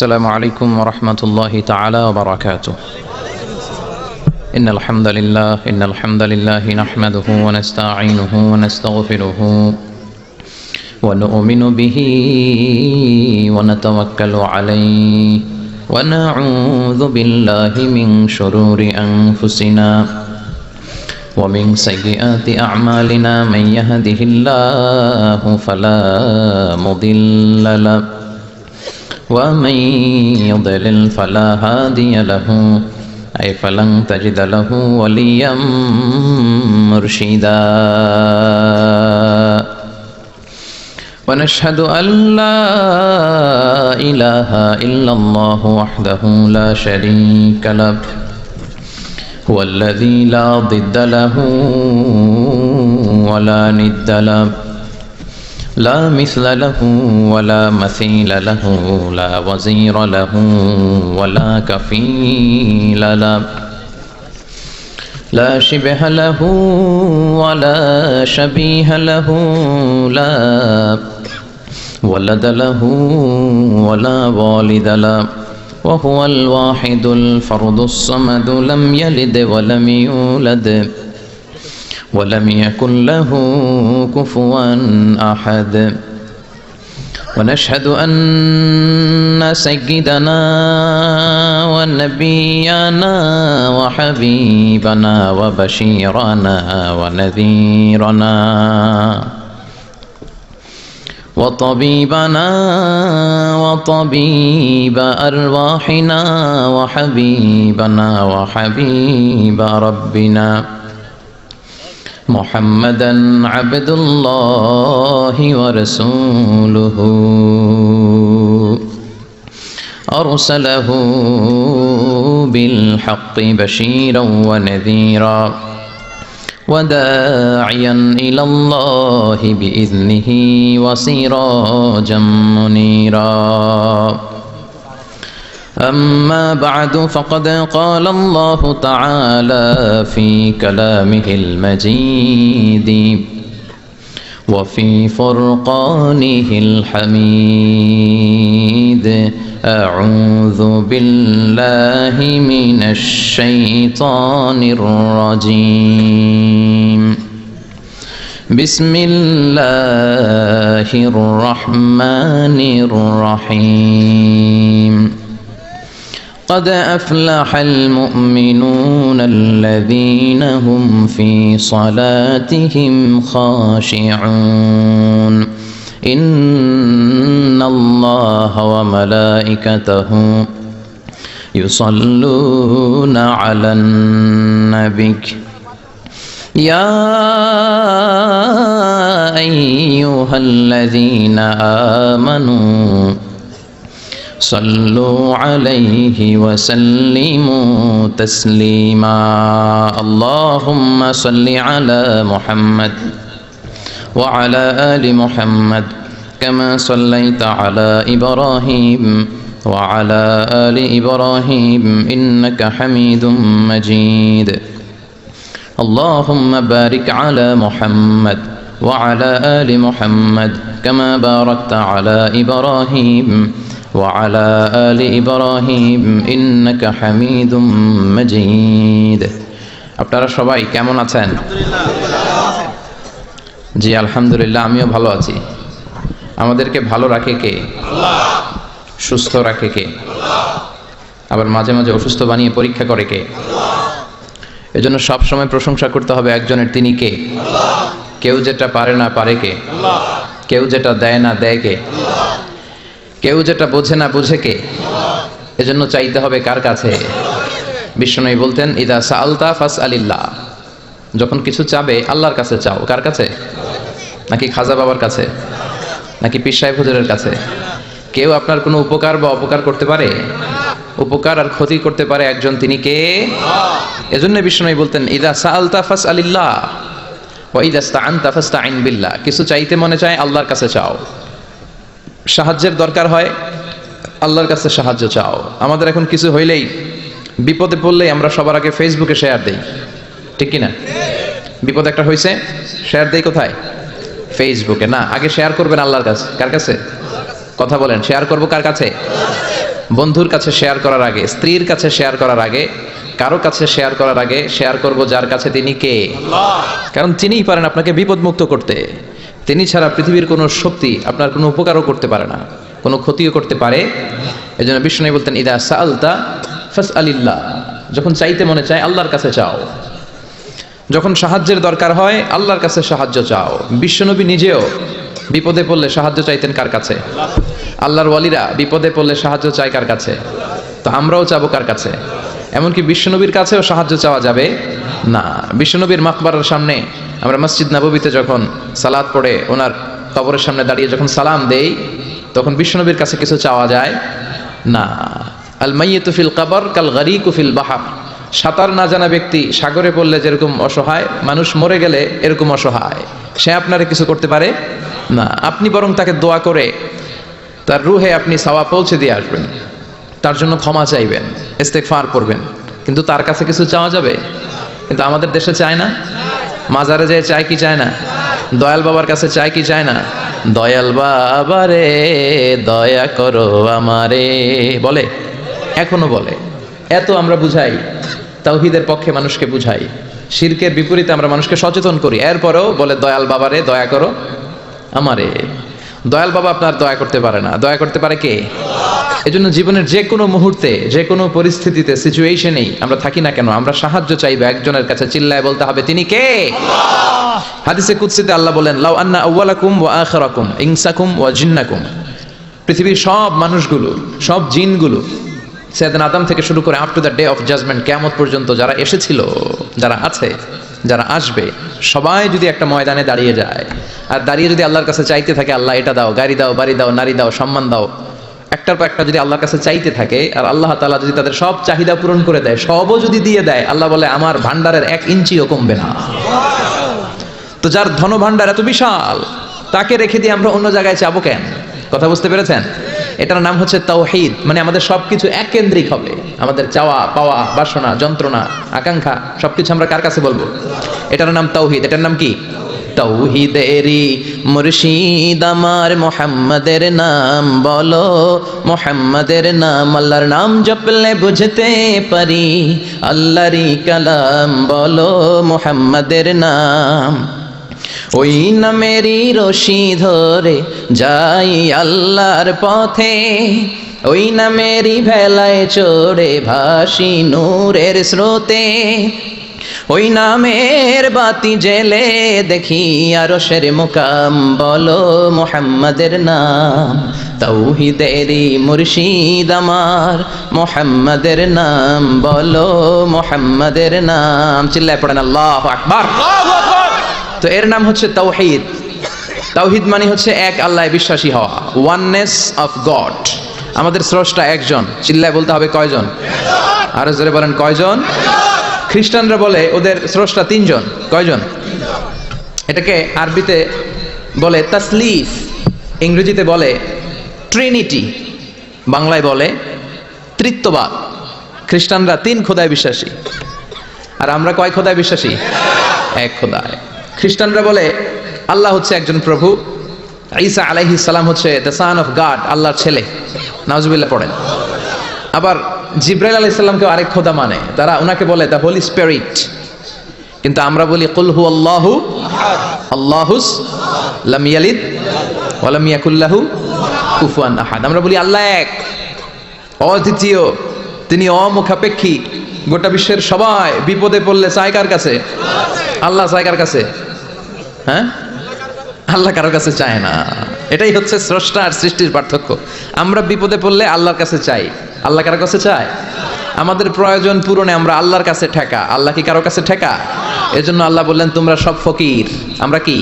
السلام عليكم ورحمة الله تعالى وبركاته. إن الحمد لله نحمده ونستعينه ونستغفره ونؤمن به ونتوكل عليه ونعوذ بالله من شرور أنفسنا ومن سيئات أعمالنا. من يهده الله فلا مضل له ومن يضلل فلا هادي له أي فلن تجد له وليا مرشدا. ونشهد أن لا إله إلا الله وحده لا شريك له هو الذي لا ضد له ولا ند له لا مثل له ولا مثيل له لا وزير له ولا كفيل له لا شبه له ولا شبيه له لا ولد له ولا والد له وهو الواحد الفرد الصمد لم يلد ولم يولد ولم يكن له كفوا أحد. ونشهد أن سيدنا ونبينا وحبيبنا وبشيرنا ونذيرنا وطبيبنا وطبيب أرواحنا وحبيبنا وحبيب ربنا محمدا عبد الله ورسوله أرسله بالحق بشيرا ونذيرا وداعيا إلى الله بإذنه وسراجا منيرا. أما بعد فقد قال الله تعالى في كلامه المجيد وفي فرقانه الحميد أعوذ بالله من الشيطان الرجيم بسم الله الرحمن الرحيم قد أفلح المؤمنون الذين هم في صلاتهم خاشعون إن الله وملائكته يصلون على النبي يا أيها الذين آمنوا صلوا عليه وسلموا تسليما. اللهم صل على محمد وعلى آل محمد كما صليت على إبراهيم وعلى آل إبراهيم إنك حميد مجيد. اللهم بارك على محمد وعلى آل محمد كما باركت على إبراهيم وعلى آل إبراهيم إنك حميد مجيد. আপনারা সবাই কেমন আছেন? জি আলহামদুলিল্লাহ, আমিও ভালো আছি। আমাদেরকে ভালো রাখে কে? আল্লাহ। সুস্থ রাখে কে? আল্লাহ। আবার মাঝে মাঝে অসুস্থ বানিয়ে পরীক্ষা করে কে? আল্লাহ। এজন্য সব সময় প্রশংসা করতে হবে একজনের, তিনি কে? আল্লাহ। কেউ যেটা পারে না পারে কে? আল্লাহ। কেউ যেটা দেয় না দেয় কে? আল্লাহ। কেউ যেটা বোঝে না বুঝে কে? এজন্য চাইতে হবে কার কাছে? বিশ্বনবী বলতেন ইদা সাআলতা ফাসআলিল্লাহ, যখন কিছু চাবে আল্লাহর কাছে চাও। কার কাছে? নাকি খাজা বাবার কাছে, নাকি পীর সাহেব হুজুরের কাছে? কেউ আপনার কোনো উপকার বা অপকার করতে পারে? উপকার আর ক্ষতি করতে পারে একজন, তিনি কে? এজন্য বিশ্বনবী বলতেন ইদা সাআলতা ফাসআলিল্লাহ ওয়া ইদা ইসতাআনতা ফাসতাইন বিল্লাহ। কিছু চাইতে মনে চায় আল্লাহর কাছে চাও, সাহায্যের দরকার হয় আল্লাহর কাছে সাহায্য চাও। আমাদের এখন কিছু হইলেই, বিপদে পড়লেই আমরা সবার আগে ফেসবুকে শেয়ার দেই, ঠিক কিনা? বিপদ একটা হয়েছে, শেয়ার দেই কোথায়? ফেসবুকে। না, আগে শেয়ার করবেন আল্লাহর কাছে। কার কাছে? কথা বলেন, শেয়ার করব কার কাছে? বন্ধুর কাছে শেয়ার করার আগে, স্ত্রীর কাছে শেয়ার করার আগে, কারো কাছে শেয়ার করার আগে শেয়ার করব যার কাছে তিনি কে, কারণ তিনিই পারেন আপনাকে বিপদমুক্ত করতে। তিনি ছাড়া পৃথিবীর কোনো শক্তি আপনার কোনো উপকারও করতে পারে না, কোনো ক্ষতিও করতে পারে। এই জন্য বিষ্ণু বলতেন, ইদা সাআলতা ফাসআলিল্লাহ, যখন চাইতে মনে চায় আল্লাহর কাছে চাও, যখন সাহায্যের দরকার হয় আল্লাহর কাছে সাহায্য চাও। বিশ্বনবী নিজেও বিপদে পড়লে সাহায্য চাইতেন কার কাছে? আল্লাহর ওয়ালিরা বিপদে পড়লে সাহায্য চায় কার কাছে? তো আমরাও চাবো কার কাছে? এমনকি বিশ্বনবীর কাছেও সাহায্য চাওয়া যাবে না। বিশ্বনবীর মাকবারার সামনে আমরা মসজিদ নববীতে যখন সালাত পড়ে ওনার কবরের সামনে দাঁড়িয়ে যখন সালাম দেই, তখন বিশ্বনবীর কাছে কিছু চাওয়া যায় না। আল মাইয়িতু ফিল কবর কাল গরীকু ফিল বাহর, সাঁতার না জানা ব্যক্তি সাগরে পড়লে যেরকম অসহায়, মানুষ মরে গেলে এরকম অসহায়, সে আপনারে কিছু করতে পারে না। আপনি বরং তাকে দোয়া করে তার রুহে আপনি সওয়াব পৌঁছে দিয়ে আসবেন, তার জন্য ক্ষমা চাইবেন, ইস্তেগফার করবেন, কিন্তু তার কাছে কিছু চাওয়া যাবে? কিন্তু আমাদের দেশে চায় না। মাজারে যেয়ে চায় কি চায় না? দয়াল বাবার কাছে চায় কি চায় না? দয়াল বাবা রে দয়া করো আমারে, বলে, এখনো বলে। এত আমরা বুঝাই, তাওহীদের পক্ষে মানুষকে বুঝাই, শিরকের বিপরীতে আমরা মানুষকে সচেতন করি, এরপরেও বলে দয়াল বাবা রে দয়া করো আমারে। দয়াল বাবা আপনার দয়া করতে পারে না, দয়া করতে পারে কে? এজন্য জীবনের যে কোনো মুহূর্তে, যে কোনো পরিস্থিতিতে, সিচুয়েশনেই আমরা থাকি না কেন, আমরা সাহায্য চাইবো একজনের কাছে, চিল্লায় বলতে হবে তিনি কে। হাদিসে কুদসিতে আল্লাহ বলেন, লাউ আন্না আউওয়ালাকুম ওয়া আখিরাকুম ইনসাকুম ওয়া জিন্নাকুম, পৃথিবীর সব মানুষগুলো, সব জিনগুলো, সাইয়েদনা আদম থেকে শুরু করে up to the day of judgement, কিয়ামত পর্যন্ত যারা এসেছিল, যারা আছে, যারা আসবে, সবাই যদি একটা ময়দানে দাঁড়িয়ে যায় আর দাঁড়িয়ে যদি আল্লাহর কাছে চাইতে থাকে, আল্লাহ এটা দাও, গাড়ি দাও, বাড়ি দাও, নারী দাও, সম্মান দাও, একটার পর একটা যদি আল্লাহর কাছে চাইতে থাকে, আর আল্লাহ তাআলা যদি তাদের সব চাহিদা পূরণ করে দেয়, সবও যদি দিয়ে দেয়, আল্লাহ বলে আমার ভান্ডারের 1 ইঞ্চিও কমবে না। তো যার ধন ভান্ডার এত বিশাল, তাকে রেখে দিয়ে আমরা অন্য জায়গায় চাবো কেন? কথা বুঝতে পেরেছেন? এটার নাম হচ্ছে তাওহীদ। মানে আমাদের সবকিছু এককেন্দ্রিক হবে, আমাদের চাওয়া পাওয়া, বাসনা, যন্ত্রণা, আকাঙ্ক্ষা সবকিছু আমরা কার কাছে বলবো? এটার নাম তাওহীদ। এটার নাম কি? তাওহীদেরই মুর্শিদ আমার মুহাম্মাদের নাম বলো, মুহাম্মাদের নাম, আল্লাহর নাম জপলে বুঝতে পারি, আল্লাহরই কালাম বলো মুহাম্মাদের নাম। ওই নামেরই রশি ধরে যাই আল্লাহর পথে, ওই নামেরই ভেলায় চড়ে ভাসি নূরের স্রোতে, ওই নামের বাতি জেলে দেখি আরশের মুকাম বলো মুহাম্মাদের নাম। তাওহীদেরই মুর্শিদ আমার মুহাম্মাদের নাম বলো মুহাম্মাদের নাম। চিল্লায় পড়েন আল্লাহু আকবার। তো এর নাম হচ্ছে তাওহীদ। তাওহীদ মানে হচ্ছে এক আল্লাহয় বিশ্বাসী হওয়া, ওয়াননেস অফ গড। আমাদের স্রষ্টা একজন, চিল্লায় বলতে হবে কয়জন? আরো জোরে বলেন কয়জন? খ্রিস্টানরা বলে ওদের স্রষ্টা 3 জন। কয়জন? এটাকে আরবিতে বলে তাসলিফ, ইংরেজিতে বলে ট্রিনিটি, বাংলায় বলে ত্রিত্ববাদ। খ্রিস্টানরা 3 খোদায় বিশ্বাসী, আর আমরা কয় খোদায় বিশ্বাসী? এক খোদায়। খ্রিস্টানরা বলে আল্লাহ হচ্ছে একজন প্রভু, ঈসা আলাইহিস সালাম হচ্ছে দ্য সন অফ গড, আল্লাহর ছেলে, নাউজুবিল্লাহ পড়েন। আবার জিব্রাইল আলাইহিস সালামকে আরেক খোদা মানে, তারা ওনাকে বলে দ্য হোলি স্পিরিট। কিন্তু আমরা বলি কুল হু আল্লাহু আহাদ, আল্লাহুস লাম ইয়ালিদ ওয়া লাম ইয়াকুল লাহু কুফুয়ান আহাদ। আমরা বলি আল্লাহ এক, অদ্বিতীয়, তিনি অমুখাপেক্ষী। গোটা বিশ্বের সবাই বিপদে পড়লে চায় কার কাছে? আল্লাহ চায় কার কাছে? হ্যাঁ, আল্লাহ কারোর কাছে চায় না। এটাই হচ্ছে স্রষ্টা আর সৃষ্টির পার্থক্য। আমরা বিপদে পড়লে আল্লাহর কাছে চাই, আল্লাহ কারোর কাছে চায়? আমাদের প্রয়োজন পূরণে আমরা আল্লাহর কাছে ঠেকা, আল্লাহ কি কারোর কাছে ঠেকা? এজন্য আল্লাহ বললেন তোমরা সব ফকির। আমরা কি?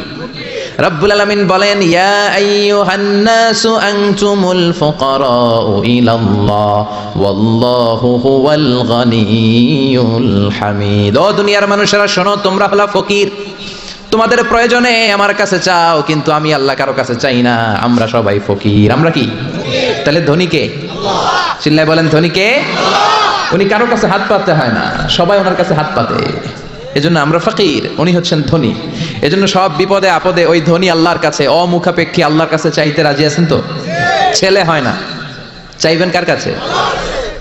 রব্বুল আলামিন বলেন ইয়া আইয়ুহান নাসু আনতুমুল ফুকারাউ ইলাল্লাহ ওয়াল্লাহু হুয়াল গনিয়ুল হামিদ। ও দুনিয়ার মানুষেরা শোনো, তোমরা হলো ফকির, তোমাদের প্রয়োজনে আমার কাছে চাও, কিন্তু আমি আল্লাহ কারো কাছে চাই না। আমরা সবাই ফকির। আমরা কি? তাহলে ধনী কে? আল্লাহ। চিল্লায় বলেন ধনী কে? আল্লাহ। উনি কারো কাছে হাত পাততে হয় না, সবাই ওনার কাছে হাত পাতে। এজন্য আমরা ফকির, উনি হচ্ছেন ধনী। এজন্য সব বিপদে আপদে ওই ধনী আল্লাহর কাছে, অমুখাপেক্ষী আল্লাহর কাছে চাইতে রাজি আছেন তো? ছেলে হয় না, চাইবেন কার কাছে?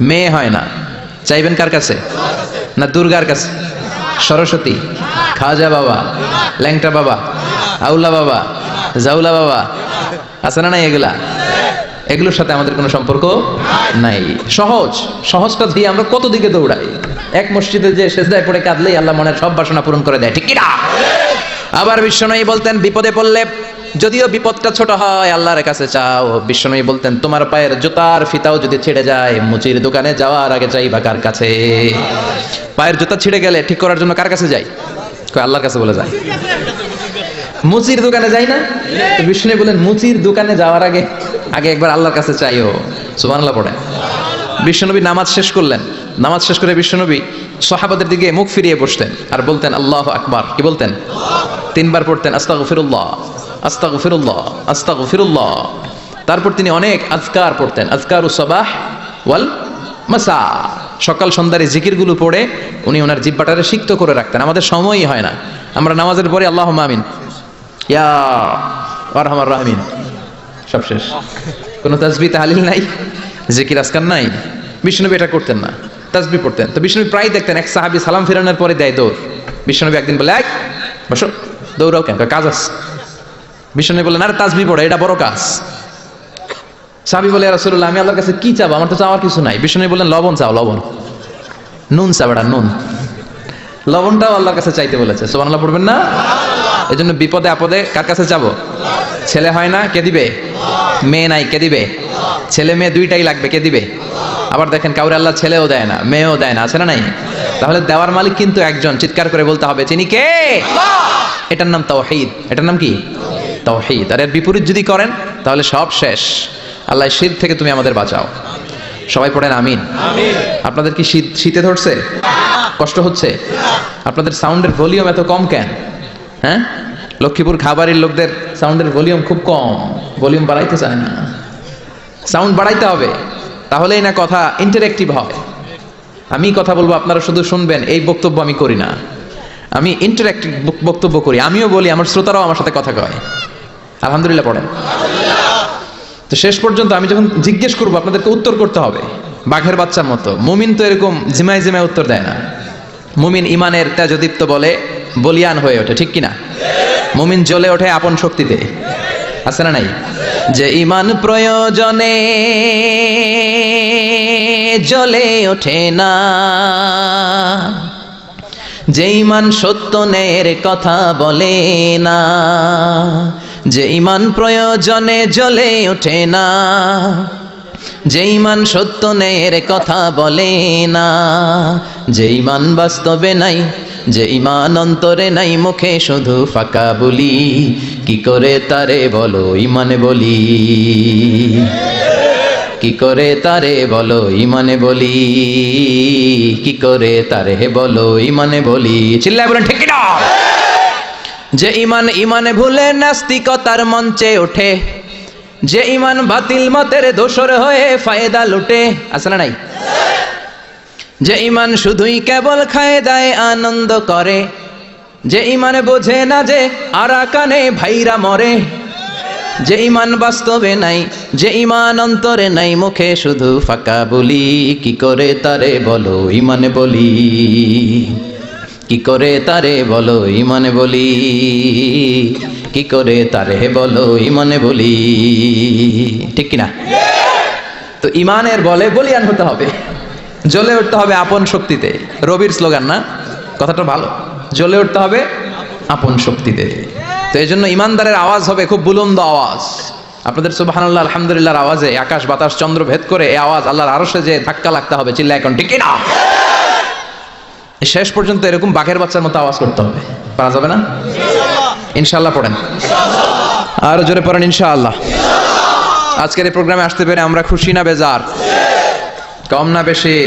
মেয়ে হয় না, চাইবেন কার কাছে? না দুর্গার কাছে? সরস্বতী, খাজা বাবা, ল্যাংটা বাবা, আউলা বাবা, জাউলা বাবা, আছে না নাই? এগুলোর সাথে আমাদের কোনো সম্পর্ক নাই। সহজটা দিয়ে আমরা কত দিকে দৌড়াই। এক মসজিদে যে সেজদায় পড়ে কাঁদলেই আল্লাহ মনের সব বাসনা পূরণ করে দেয়, ঠিক কি না? আবার বিশ্বনবী বলতেন বিপদে পড়লে যদিও বিপদটা ছোট হয় আল্লাহর কাছে চাও। বিশ্বনবী বলতেন তোমার পায়ের জুতার ফিতাও যদি ছিঁড়ে যায় মুচির দোকানে যাওয়ার আগে চাইবা কার কাছে? পায়ের জুতা ছিঁড়ে গেলে ঠিক করার জন্য কার কাছে যাই? আল্লাহর কাছে বলে যায়। মুচির দোকানে যাই না? বিশ্বনবী বলেন মুচির দোকানে যাওয়ার আগে একবার আল্লাহর কাছে চাইও। সুবহানাল্লাহ পড়ে। বিশ্বনবী নামাজ শেষ করলেন। নামাজ শেষ করে বিশ্বনবী সাহাবাদের দিকে মুখ ফিরিয়ে বসতেন আর বলতেন আল্লাহু আকবার। কি বলতেন? 3 বার পড়তেন আস্তাগফিরুল্লাহ, আস্তাগফিরুল্লাহ, আস্তাগফিরুল্লাহ। তারপর তিনি অনেক আজকার পড়তেন, আজকারুস সাবাহ ওয়াল মাসা। সকাল সন্ধ্যার এই জিকিরগুলো পড়ে উনি ওনার জিহ্বাটারে সিক্ত করে রাখতেন। আমাদের সময়ই হয় না, আমরা নামাজের পরে আল্লাহুম্মা আমিন, ইয়া আরহামার রাহিমিন, সব শেষ। কোনো তাসবিহ তাহলিল নাই, জিকির আজকার নাই। বিষ্ণুনবী এটা করতেন না, তাসবিহ পড়তেন। তো বিষ্ণুনবী প্রায় দেখতেন এক সাহাবী সালাম ফিরানোর পরে দেয় দৌড়। বিষ্ণুনবী একদিন বলে এক বসো, দৌড়াও কেন? কাজ আছে। বিষ্ণুনবী বললেন আরে তাসবিহ পড়ে, এটা বড় কাজ। সাহাবী বলে ইয়া রাসূলুল্লাহ আমি আল্লাহর কাছে কি চাবো? আমার তো চাওয়ার কিছু নাই। বিষ্ণুনবী বললেন লবণ চাও, লবণ, নুন চাও, এটা নুন। লবণটাও আল্লাহর কাছে চাইতে বলেছে। সুবহানাল্লাহ পড়বেন না? এই জন্য বিপদে আপদে কার কাছে যাবো? ছেলে হয় না, কে দিবে? মেয়ে নাই, কে দিবে? ছেলে মেয়ে দুইটাই লাগবে, কে দিবে? আবার দেখেন কাউরে আল্লাহ ছেলেও দেয় না, মেয়েও দেয় না, আছে না নাই? তাহলে দেওয়ার মালিক কিন্তু একজন। চিৎকার করে বলতে হবে তিনি কে? এটার নাম তাওহীদ। এটার নাম কি? তাওহীদ। আর এর বিপরীত যদি করেন তাহলে সব শেষ। আল্লাহ শিরক থেকে তুমি আমাদের বাঁচাও। সবাই পড়েন আমিন। আপনাদের কি শীতে ধরছে? কষ্ট হচ্ছে? আপনাদের সাউন্ডের ভলিউম এত কম কেন? হ্যাঁ, লক্ষ্মীপুর খাবারের লোকদের সাউন্ডের ভলিউম খুব কম, ভলিউম বাড়াইতে চায় না। সাউন্ড বাড়াইতে হবে, তাহলেই না কথা ইন্টারেক্টিভ হয়। আমি কথা বলবো, আপনারা শুধু শুনবেন, এই বক্তব্য আমি করি না। আমি ইন্টারেক্টিভ বক্তব্য করি, আমিও বলি, আমার শ্রোতারাও আমার সাথে কথা কয়। আলহামদুলিল্লাহ পড়েন। তো শেষ পর্যন্ত আমি যখন জিজ্ঞেস করবো আপনাদেরকে উত্তর করতে হবে বাঘের বাচ্চার মতো। মুমিন তো এরকম জিমায় জিমায় উত্তর দেয় না। মুমিন ইমানের তেজদীপ্ত বলে বলিয়ান হয়ে ওঠে, ঠিক কিনা? মুমিন জ্বলে ওঠে আপন শক্তিতে, আছে না নাই? যে ইমান প্রয়োজনে জ্বলে ওঠে না, যে ইমান সত্য ন্যায়ের কথা বলে না, যে ইমান প্রয়োজনে জ্বলে ওঠে না, যে ইমান সত্য ন্যায়ের কথা বলে না, যে ইমান বাস্তবে নাই, যে ইমান অন্তরে নাই, মুখে শুধু ফাঁকা বলি, কি করে তারে বলো ইমানে বলি, কি করে তারে বলো ইমানে বলি, কি করে তারে বলো ইমানে বলি। চিল্লায় বলেন ঠিক না? যে ইমান ইমানে ভুলে নাস্তিকতার মঞ্চে ওঠে, যে ইমান বাতিল মতের দোসর হয়ে ফায়দা লুটে, আছে না নাই? যে ইমান শুধুই কেবল খায় দায় আনন্দ করে, যে ইমান বোঝে না যে আরাকানে ভাইরা মরে, যে ইমান বাস্তবে নাই, যে ইমান অন্তরে নাই, মুখে শুধু ফাঁকা বলি, কি করে তারে বলো ইমানে বলি, কি করে তারে বলো ইমানে বলি, কি করে তারে বলো ইমানে বলি, ঠিক কিনা? তো ইমানের বলে বলিয়ান হতে হবে, জ্বলে উঠতে হবে আপন শক্তিতে। রবির স্লোগান না? কথাটা ভালো, জ্বলে উঠতে হবে আপন শক্তিতে। তো এই জন্য ইমানদারের আওয়াজ হবে খুব বুলন্দ আওয়াজ। আপনাদের সুবহানাল্লাহ আলহামদুলিল্লাহর আওয়াজে আকাশ বাতাস চন্দ্র ভেদ করে এই আওয়াজ আল্লাহর আরশে যে ধাক্কা লাগতে হবে। চিল্লা এখন ঠিক কিনা? শেষ পর্যন্ত এরকম বাঘের বাচ্চার মতো আওয়াজ করতে হবে। পারা যাবে না? ইনশাআল্লাহ পড়েন, আর জোরে পড়েন ইনশাআল্লাহ। আজকের এই প্রোগ্রামে আসতে পেরে আমরা খুশি না বেজার? কম না বেশি?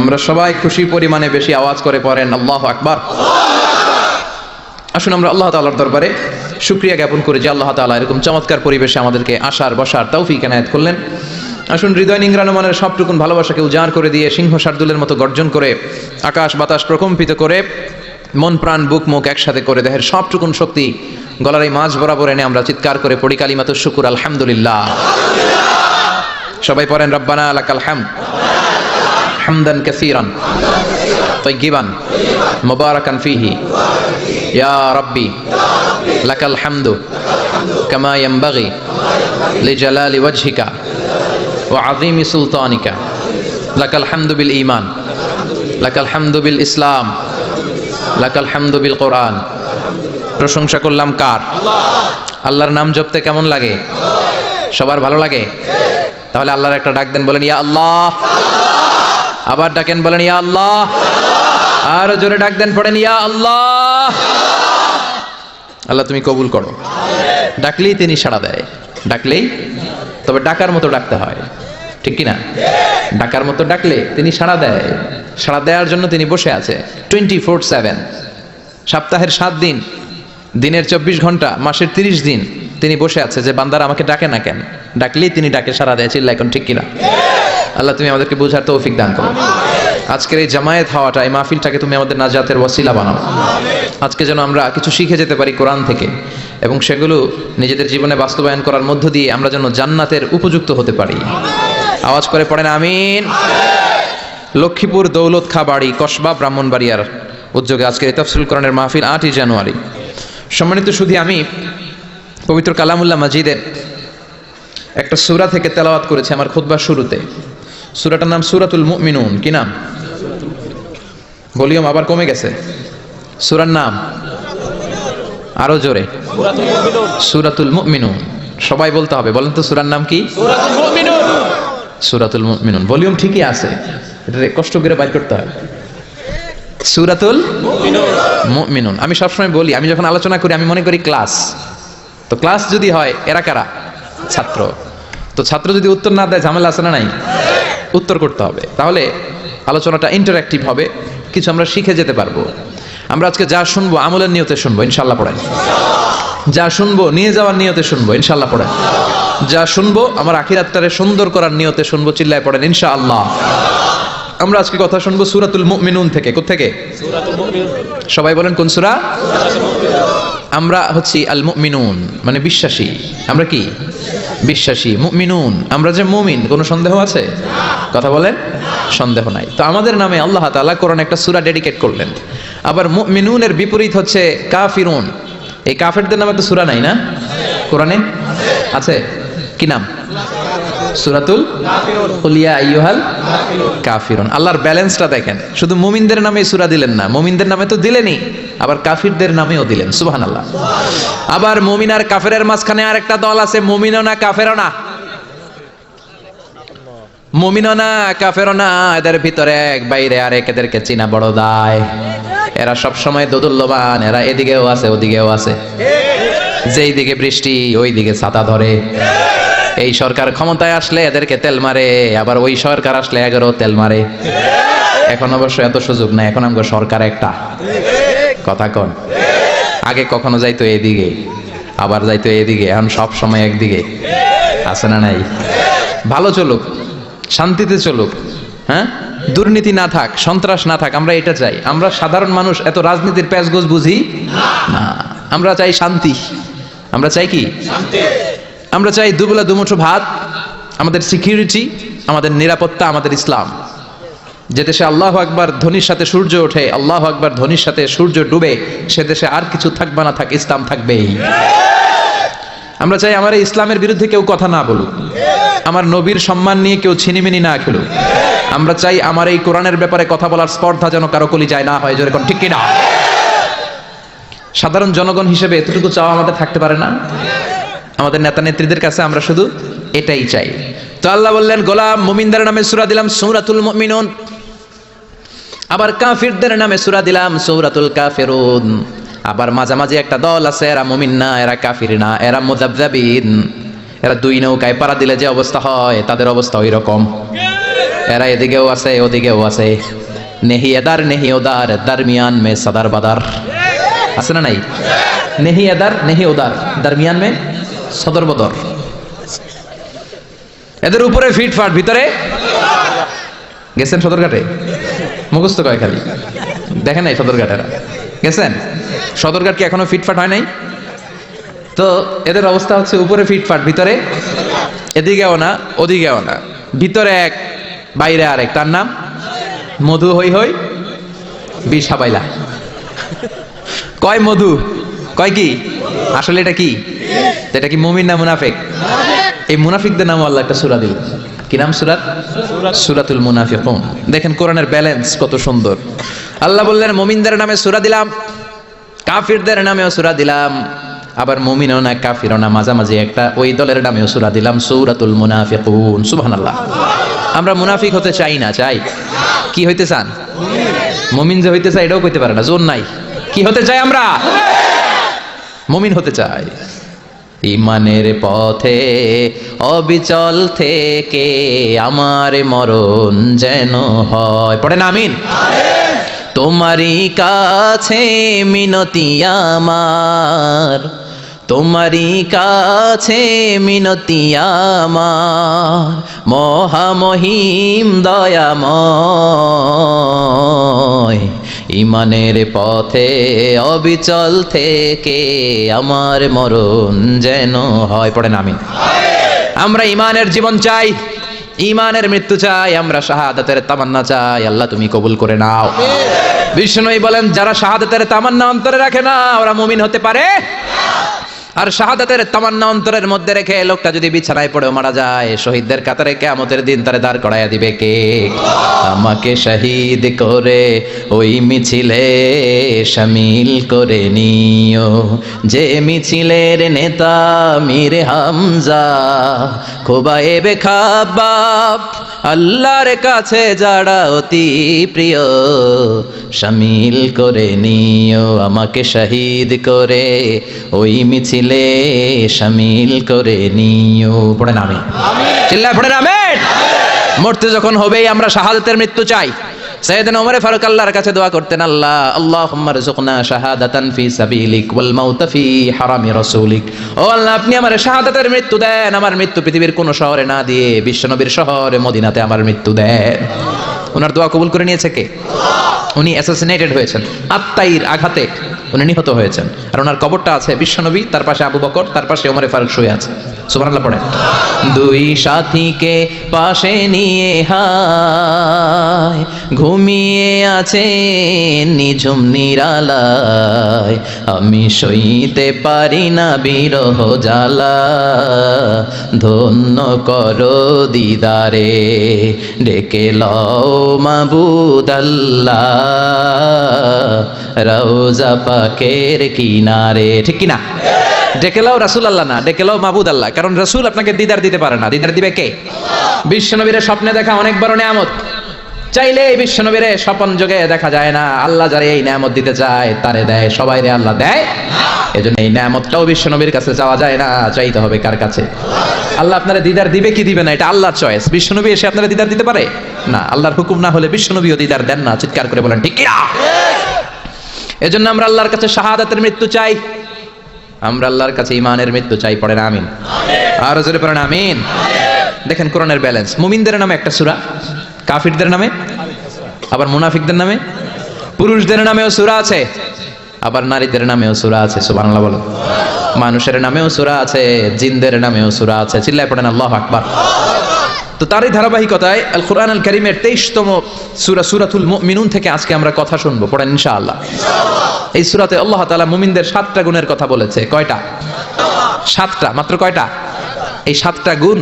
আমরা সবাই খুশি পরিমাণে বেশি আওয়াজ করে পড়েন আল্লাহু আকবার। আসুন আমরা আল্লাহ তাআলার দরবারে শুকরিয়া জ্ঞাপন করি যে আল্লাহ তাআলা এরকম চমৎকার পরিবেশে আমাদেরকে আসার বসার তৌফিক এনায়েত করলেন। আসুন হৃদয় নিংড়ানো মনের সবটুকুন ভালোবাসাকে উজাড় করে দিয়ে সিংহ শার্দুলের মতো গর্জন করে আকাশ বাতাস প্রকম্পিত করে মন প্রাণ বুক মুখ একসাথে করে দেহের সবটুকুন শক্তি গলার এই মাঝ বরাবর এনে আমরা চিৎকার করে পড়ি কালিমাতুশ শুকুর আলহামদুলিল্লাহ। সবাই পড়েন রব্বানা লাকাল হামদ হামদান কাসীরান তাইয়িবান মুবারাকান ফীহি ইয়া রাব্বি লাকাল হামদু কামা ইয়ানবাগি লিজালালি ওয়াজহিকা ওয়া আযীমি সুলতানিকা লাকাল হামদু বিল ঈমান লাকাল হামদু বিল ইসলাম লাকাল হামদু বিল কোরআন। প্রশংসা করলাম কার? আল্লাহর নাম জপতে কেমন লাগে? সবার ভালো লাগে? তাহলে আল্লাহর একটা ডাক দেন, বলেন ইয়া আল্লাহ। আবার ডাকেন, বলেন ইয়া আল্লাহ। আর জোরে ডাক দেন, পড়েন ইয়া আল্লাহ। আল্লাহ তুমি কবুল করো। ডাকলেই তিনি সাড়া দেয়, ডাকলেই। তবে ডাকার মতো ডাকতে হয়, ঠিক কিনা? ডাকার মতো ডাকলে তিনি সাড়া দেয়। সাড়া দেওয়ার জন্য তিনি বসে আছে 24/7, সপ্তাহের 7 দিন, দিনের 24 ঘন্টা, মাসের 30 দিন তিনি বসে আছে যে বান্দারা আমাকে ডাকে না কেন? ডাকলেই তিনি ডাকে সাড়া দেয়। চিল্লা এখন, ঠিক কিনা? আল্লাহ তুমি আমাদেরকে বুঝার তৌফিক দান করো। আজকের এই জামায়াত হওয়াটা, এই মাহফিলটাকে তুমি আমাদের নাজাতের ওয়াসিলা বানাও। আজকে যেন আমরা কিছু শিখে যেতে পারি কোরআন থেকে, এবং সেগুলো নিজেদের জীবনে বাস্তবায়ন করার মধ্য দিয়ে আমরা যেন জান্নাতের উপযুক্ত হতে পারি। আওয়াজ করে পড়েন আমিন। লক্ষ্মীপুর দৌলত খা বাড়ি কসবা ব্রাহ্মণবাড়িয়ার উদ্যোগে আজকের এই তাফসীরুল কোরআনের মাহফিল 8ই জানুয়ারি। সম্মানিত সুধী, আমি পবিত্র কালামুল্লাহ মাজিদের একটা সূরা থেকে তেলাওয়াত করেছি আমার খুতবার শুরুতে। সূরাটার নাম সূরাতুল মুমিনুন। কি নাম? ভলিউম আবার কমে গেছে। সূরার নাম আরো জোরে, সূরাতুল মুমিনুন। সবাই বলতে হবে, বলেন তো সূরার নাম কি? সূরাতুল মুমিনুন। সূরাতুল মুমিনুন। ভলিউম ঠিকই আছে, এটা কষ্ট করে বাইর করতে হয়। সূরাতুল মুমিনুন। আমি সবসময় বলি, আমি যখন আলোচনা করি আমি মনে করি ক্লাস। তো ক্লাস যদি হয়, এরা কারা? ছাত্র। তো ছাত্র যদি উত্তর না দেয় ঝামেলা আছে না নাই? উত্তর করতে হবে, তাহলে আলোচনাটা ইন্টারঅ্যাক্টিভ হবে, কিছু আমরা শিখে যেতে পারবো। আমরা আজকে যা শুনবো আমলের নিয়তে শুনবো, ইনশাআল্লাহ পড়েন। যা শুনবো নিয়ে যাওয়ার নিয়তে শুনবো, ইনশাআল্লাহ পড়েন। যা শুনবো আমার আখিরাতটারে সুন্দর করার নিয়তে শুনবো, চিল্লায় পড়েন ইনশাআল্লাহ। আমরা আজকে কথা শুনবো সূরাতুল মুমিনুন থেকে। কোথা থেকে? সূরাতুল মুমিনুন। সবাই বলেন কোন সূরা? আমরা হচ্ছি আল মুমিনুন, মানে বিশ্বাসী। আমরা কি? বিশ্বাসী। মুমিনুন, আমরা যে মুমিন, কোনো সন্দেহ আছে? কথা বলেন, সন্দেহ নাই। তো আমাদের নামে আল্লাহ তাআলা কোরআনে একটা সূরা ডেডিকেট করলেন। আবার মুমিনুনের বিপরীত হচ্ছে কাফিরুন। এই কাফেরদের নামে একটা সূরা নাই না কোরআনে? আছে। কি নাম? সূরাতুল কুল ইয়া আইয়ুহাল কাফিরুন। আল্লাহর ব্যালেন্সটা দেখেন, শুধু মুমিনদের নামে সূরা দিলেন না, মুমিনদের নামে তো দিলেনই, আবার কাফিরদের নামেও দিলেন। সুবহানাল্লাহ। আবার মুমিন আর কাফেরের মাঝখানে আরেকটা দল আছে, মুমিনও না কাফেরও না। মুমিনও না কাফেরও না, এদের ভিতরে এক, বাইরে আরেক, এদেরকে চিনা বড় দায়। এরা সব সময় দোদুল্যমান, এরা এদিকেও আছে ওদিকেও আছে। যেই দিকে বৃষ্টি ওই দিকে ছাতা ধরে। এই সরকার ক্ষমতায় আসলে এদেরকে তেল মারে, আবার ওই সরকার আসলে এগারো তেল মারে। এখন অবশ্য এত সুযোগ নাই, এখন আমাদের সরকার একটা। কথা কন। আগে কখনো যাইতো এদিকে, আবার যাইতো এদিকে, এখন সব সময় একদিকে। আছে না নাই? ভালো চলুক, শান্তিতে চলুক, হ্যাঁ, দুর্নীতি না থাক, সন্ত্রাস না থাক, আমরা এটা চাই। আমরা সাধারণ মানুষ এত রাজনীতির প্যাচগোছ বুঝি না। আমরা চাই শান্তি। আমরা চাই কি? শান্তি। আমরা চাই দুবেলা দুমুঠো ভাত, আমাদের সিকিউরিটি, আমাদের নিরাপত্তা, আমাদের ইসলাম। যে দেশে আল্লাহু আকবার ধ্বনির সাথে সূর্য ওঠে, আল্লাহু আকবার ধ্বনির সাথে সূর্য ডুবে, সে দেশে আর কিছু থাকবে না থাক, ইসলাম থাকবেই। আমরা চাই আমার ইসলামের বিরুদ্ধে কেউ কথা না বলুক, আমার নবীর সম্মান নিয়ে কেউ ছিনিমিনি না খেলুক। আমরা চাই আমার এই কোরআনের ব্যাপারে কথা বলার স্পর্ধা যেন কারো কলিজায় না হয়। জোরে কোন ঠিক কিনা? সাধারণ জনগণ হিসেবে এতটুকু চাওয়া আমাদের থাকতে পারে না? আমাদের নেতা নেত্রীদের কাছে আমরা শুধু এটাই চাই। তো আল্লাহ বললেন, গোলাম মুমিনদের নামে সূরা দিলাম সূরাতুল মুমিনুন, আবার কাফিরদের নামে সূরা দিলাম সূরাতুল কাফিরুন। আবার মাঝামাঝি একটা দল আছে, এরা মুমিন না, এরা কাফির না, এরা মুযাবযাবিন। এরা দুই নৌকায় পাড়া দিলে যে অবস্থা হয়, তাদের অবস্থা ওই রকম। এরা এদিকেও আছে ওদিকেও আছে, নেহি এদার নেহি ওদার, দরমিয়ান মে সদার বাদার। আছে না নাই? নেহি এদার নেহি ওদার, দরমিয়ান মে সদর বদর। এদের উপরে ফিটফাট, ভিতরে গেছেন সদরঘাটে? মুখস্থ কয় খালি, দেখেন নাই সদরঘাটেরা গেছেন? সদরঘাট কি এখনো ফিটফাট হয় নাই? তো এদের অবস্থা হচ্ছে উপরে ফিটফাট, ভিতরে এদিকেও না ওদিকেও না। ভিতরে এক বাইরে আরেক, তার নাম মধু হই হই বিষ হাবাইলা। কয় মধু, কয় কি? আসলে এটা কি? এটা কি মুমিন না মুনাফিক? এই মুনাফিকদের নাম আল্লাহ একটা সূরা দিল। কি নাম সূরার? সূরাতুল মুনাফিকুন। দেখেন কোরআনের ব্যালেন্স কত সুন্দর। আল্লাহ বললেন মুমিনদের নামে সূরা দিলাম, কাফিরদের নামেও সূরা দিলাম, আবার মুমিনও না কাফিরও না, মাঝামাঝি একটা ওই দলের নামেও সূরা দিলাম, সূরাতুল মুনাফিকুন। সুবহানাল্লাহ। আমরা মুনাফিক হতে চাই না, চাই কি হইতে চান? মুমিন যে হইতে চাই এটাও কইতে পারে না, জোর নাই। কি হতে চাই আমরা? মুমিন হতে চাই। ইমানের পথে অবিচল থেকে আমার মরণ যেন হয়, পড়েন আমিন। তোমারই কাছে মিনতি আমার, তোমারই কাছে মিনতি আমার, মহামহিম দয়াময়। ইমানের পথে অবিচল থেকে আমার মরণ যেন হয়, পড়েন আমিন। আমরা ইমানের জীবন চাই, ইমানের মৃত্যু চাই, আমরা শাহাদাতের তামান্না চাই। আল্লাহ তুমি কবুল করে নাও। বিষ্ণুই বলেন যারা শাহাদাতের তামান্না অন্তরে রাখে না ওরা মুমিন হতে পারে। আর শাহাদাতের তামান্না অন্তরের মধ্যে রেখে লোকটা যদি বিছানায় পড়েও মারা যায়, শহীদদের কাতারে কিয়ামতের দিন তারে দাঁড় করাইয়া দিবে কে? আমাকে শহীদ করে ওই মিছিলে শামিল করে নিও, যে মিছিলের নেতা মীর হামজা, খোবায়েবে খাব্বাব, আল্লাহর কাছে যারা অতি প্রিয়, শামিল করে নিও, আমাকে শহীদ করে ওই মিছিলে শামিল করে নিও। পড়েন আমিন। চিল্লায় পড়েন আমিন। মরতে যখন হবেই আমরা শাহাদাতের মৃত্যু চাই। সাইয়েদনা ওমর ফারুক আল্লাহর কাছে দোয়া করতেন, আল্লাহ আল্লাহুম্মা রযুকনা শাহাদাতান ফি সাবিলিক ওয়াল মাউতা ফি হারামি রাসূলিক। ও আল্লাহ আপনি আমারে শাহাদাতের মৃত্যু দেন, আমার মৃত্যু পৃথিবীর কোন শহরে না দিয়ে বিশ্বনবীর শহরে মদিনাতে আমার মৃত্যু দেন। ওনার দোয়া কবুল করে নিয়েছে কে? উনি অ্যাসাসিনেটেড হয়েছেন, আত্মাইর আঘাতে উনি নিহত হয়েছেন। আর ওনার কবরটা আছে বিশ্বনবী, তার পাশে আবু বকর, তার পাশে ওমর ফারুক শুয়ে আছে। সুবহানাল্লাহ পড়েন। দুই সাথীকে পাশে নিয়ে হায় ঘুমিয়ে আছে নিঝুম নিরালায়, আমি সইতে পারি না বিরহ জ্বালা, ধন্য করো দিদারে ডেকে লও মাবুদ আল্লাহ, রওজা পাকের কিনারে। ঠিক কিনা? ডেকে লাও রাসূল আল্লাহ না, ডেকে লাও মাবুদ আল্লাহ। কারণ রাসূল আপনাকে দিদার দিতে পারে না, দিদার দিবে কে? বিশ্বনবীর স্বপ্নে দেখা অনেক বড় নিয়ামত, চাইলে এই বিশ্বনবীর স্বপন যোগে দেখা যায় না। আল্লাহ যারে এই নিয়ামত দিতে চায় তারে দেয়, সবাই রে আল্লাহ দেয়। এজন্য এই নিয়ামতটাও বিশ্বনবীর কাছে চাওয়া যায় না, চাইতে হবে কার কাছে? আল্লাহ আপনারা দিদার দিবে কি দিবে না এটা আল্লাহর চয়েস। বিশ্বনবী এসে আপনারা দিদার দিতে পারে না, আল্লাহর হুকুম না হলে বিশ্বনবীও দিদার দেন না। চিৎকার করে বলেন ঠিক কিনা? এজন্য আমরা আল্লাহর কাছে শাহাদাতের মৃত্যু চাই, আমরা আল্লাহর কাছে ইমানের মৃত্যু চাই। পড়েন আমিন। আর জোরে পড়েন আমিন। দেখেন কোরআনের ব্যালেন্স। মুমিনদের নামে একটা সূরা, কাফিরদের নামে, আবার মুনাফিকদের নামে, পুরুষদের নামেও সূরা আছে, আবার নারীদের নামেও সূরা আছে। সুবহানাল্লাহ বলো। মানুষের নামেও সূরা আছে, জিনদের নামেও সূরা আছে। চিল্লায় পড়েন আল্লাহু আকবার। তো তারই ধারাবাহিকতায় আল কোরআন আল কারীমের 23তম সূরা সূরাতুল মুমিনুন থেকে আজকে আমরা কথা শুনবো। পড়েন ইনশাআল্লাহ। এই সূরাতে আল্লাহ তাআলা মুমিনদের 7টা গুণের কথা বলেছে। কয়টা? 7টা। মাত্র কয়টা? এই 7টা গুণ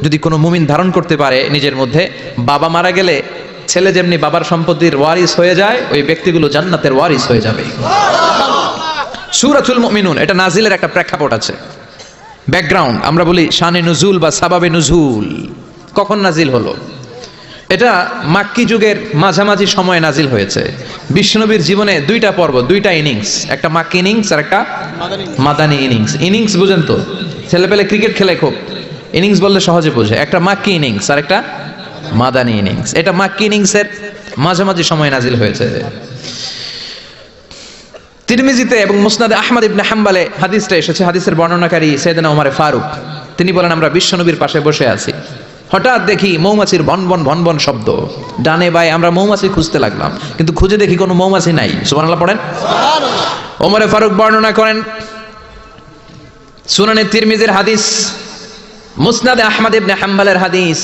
যদি কোনো মুমিন ধারণ করতে পারে নিজের মধ্যে, বাবা মারা গেলে ছেলে যেমনি বাবার সম্পত্তির ওয়ারিস হয়ে যায়, ওই ব্যক্তিগুলো জান্নাতের ওয়ারিস হয়ে যাবে। সূরাতুল মুমিনুন এটা নাজিলের একটা প্রেক্ষাপট আছে, ব্যাকগ্রাউন্ড। আমরা বলি শানে নুজুল বা সাবাবে নুজুল। কখন নাজিল হলো? এটা মাক্কি যুগের মাঝামাঝি সময়ে নাজিল হয়েছে। বিশ্বনবীর জীবনে 2টা পর্ব, 2টা ইনিংস, একটা মাক্কি ইনিংস আর একটা মাদানী ইনিংস। ইনিংস বুঝেন তো, ছেলেপেলে ক্রিকেট খেলে খুব, ইনিংস বললে সহজে বোঝে। একটা মাক্কি ইনিংস আর একটা মাদানী ইনিংস। এটা মাক্কি ইনিংসের মাঝামাঝি সময়ে নাজিল হয়েছে। তিরমিজিতে এবং মুসনাদে আহমদ ইবনে হাম্বলে হাদিসটা এসেছে। হাদিসের বর্ণনাকারী সাইয়েদনা ওমর ফারুক, তিনি বলেন আমরা বিশ্বনবীর পাশে বসে আছি, হঠাৎ দেখি মৌমাছির ভনভন ভনভন শব্দ, ডানে বায়ে আমরা মৌমাছি খুঁজতে লাগলাম, কিন্তু খুঁজে দেখি কোনো মৌমাছি নাই। সুবহানাল্লাহ পড়েন। ওমর ফারুক বর্ণনা করেন, সুনানে তিরমিজির হাদিস, মুসনাদে আহমদ ইবনে হাম্বলের হাদিস,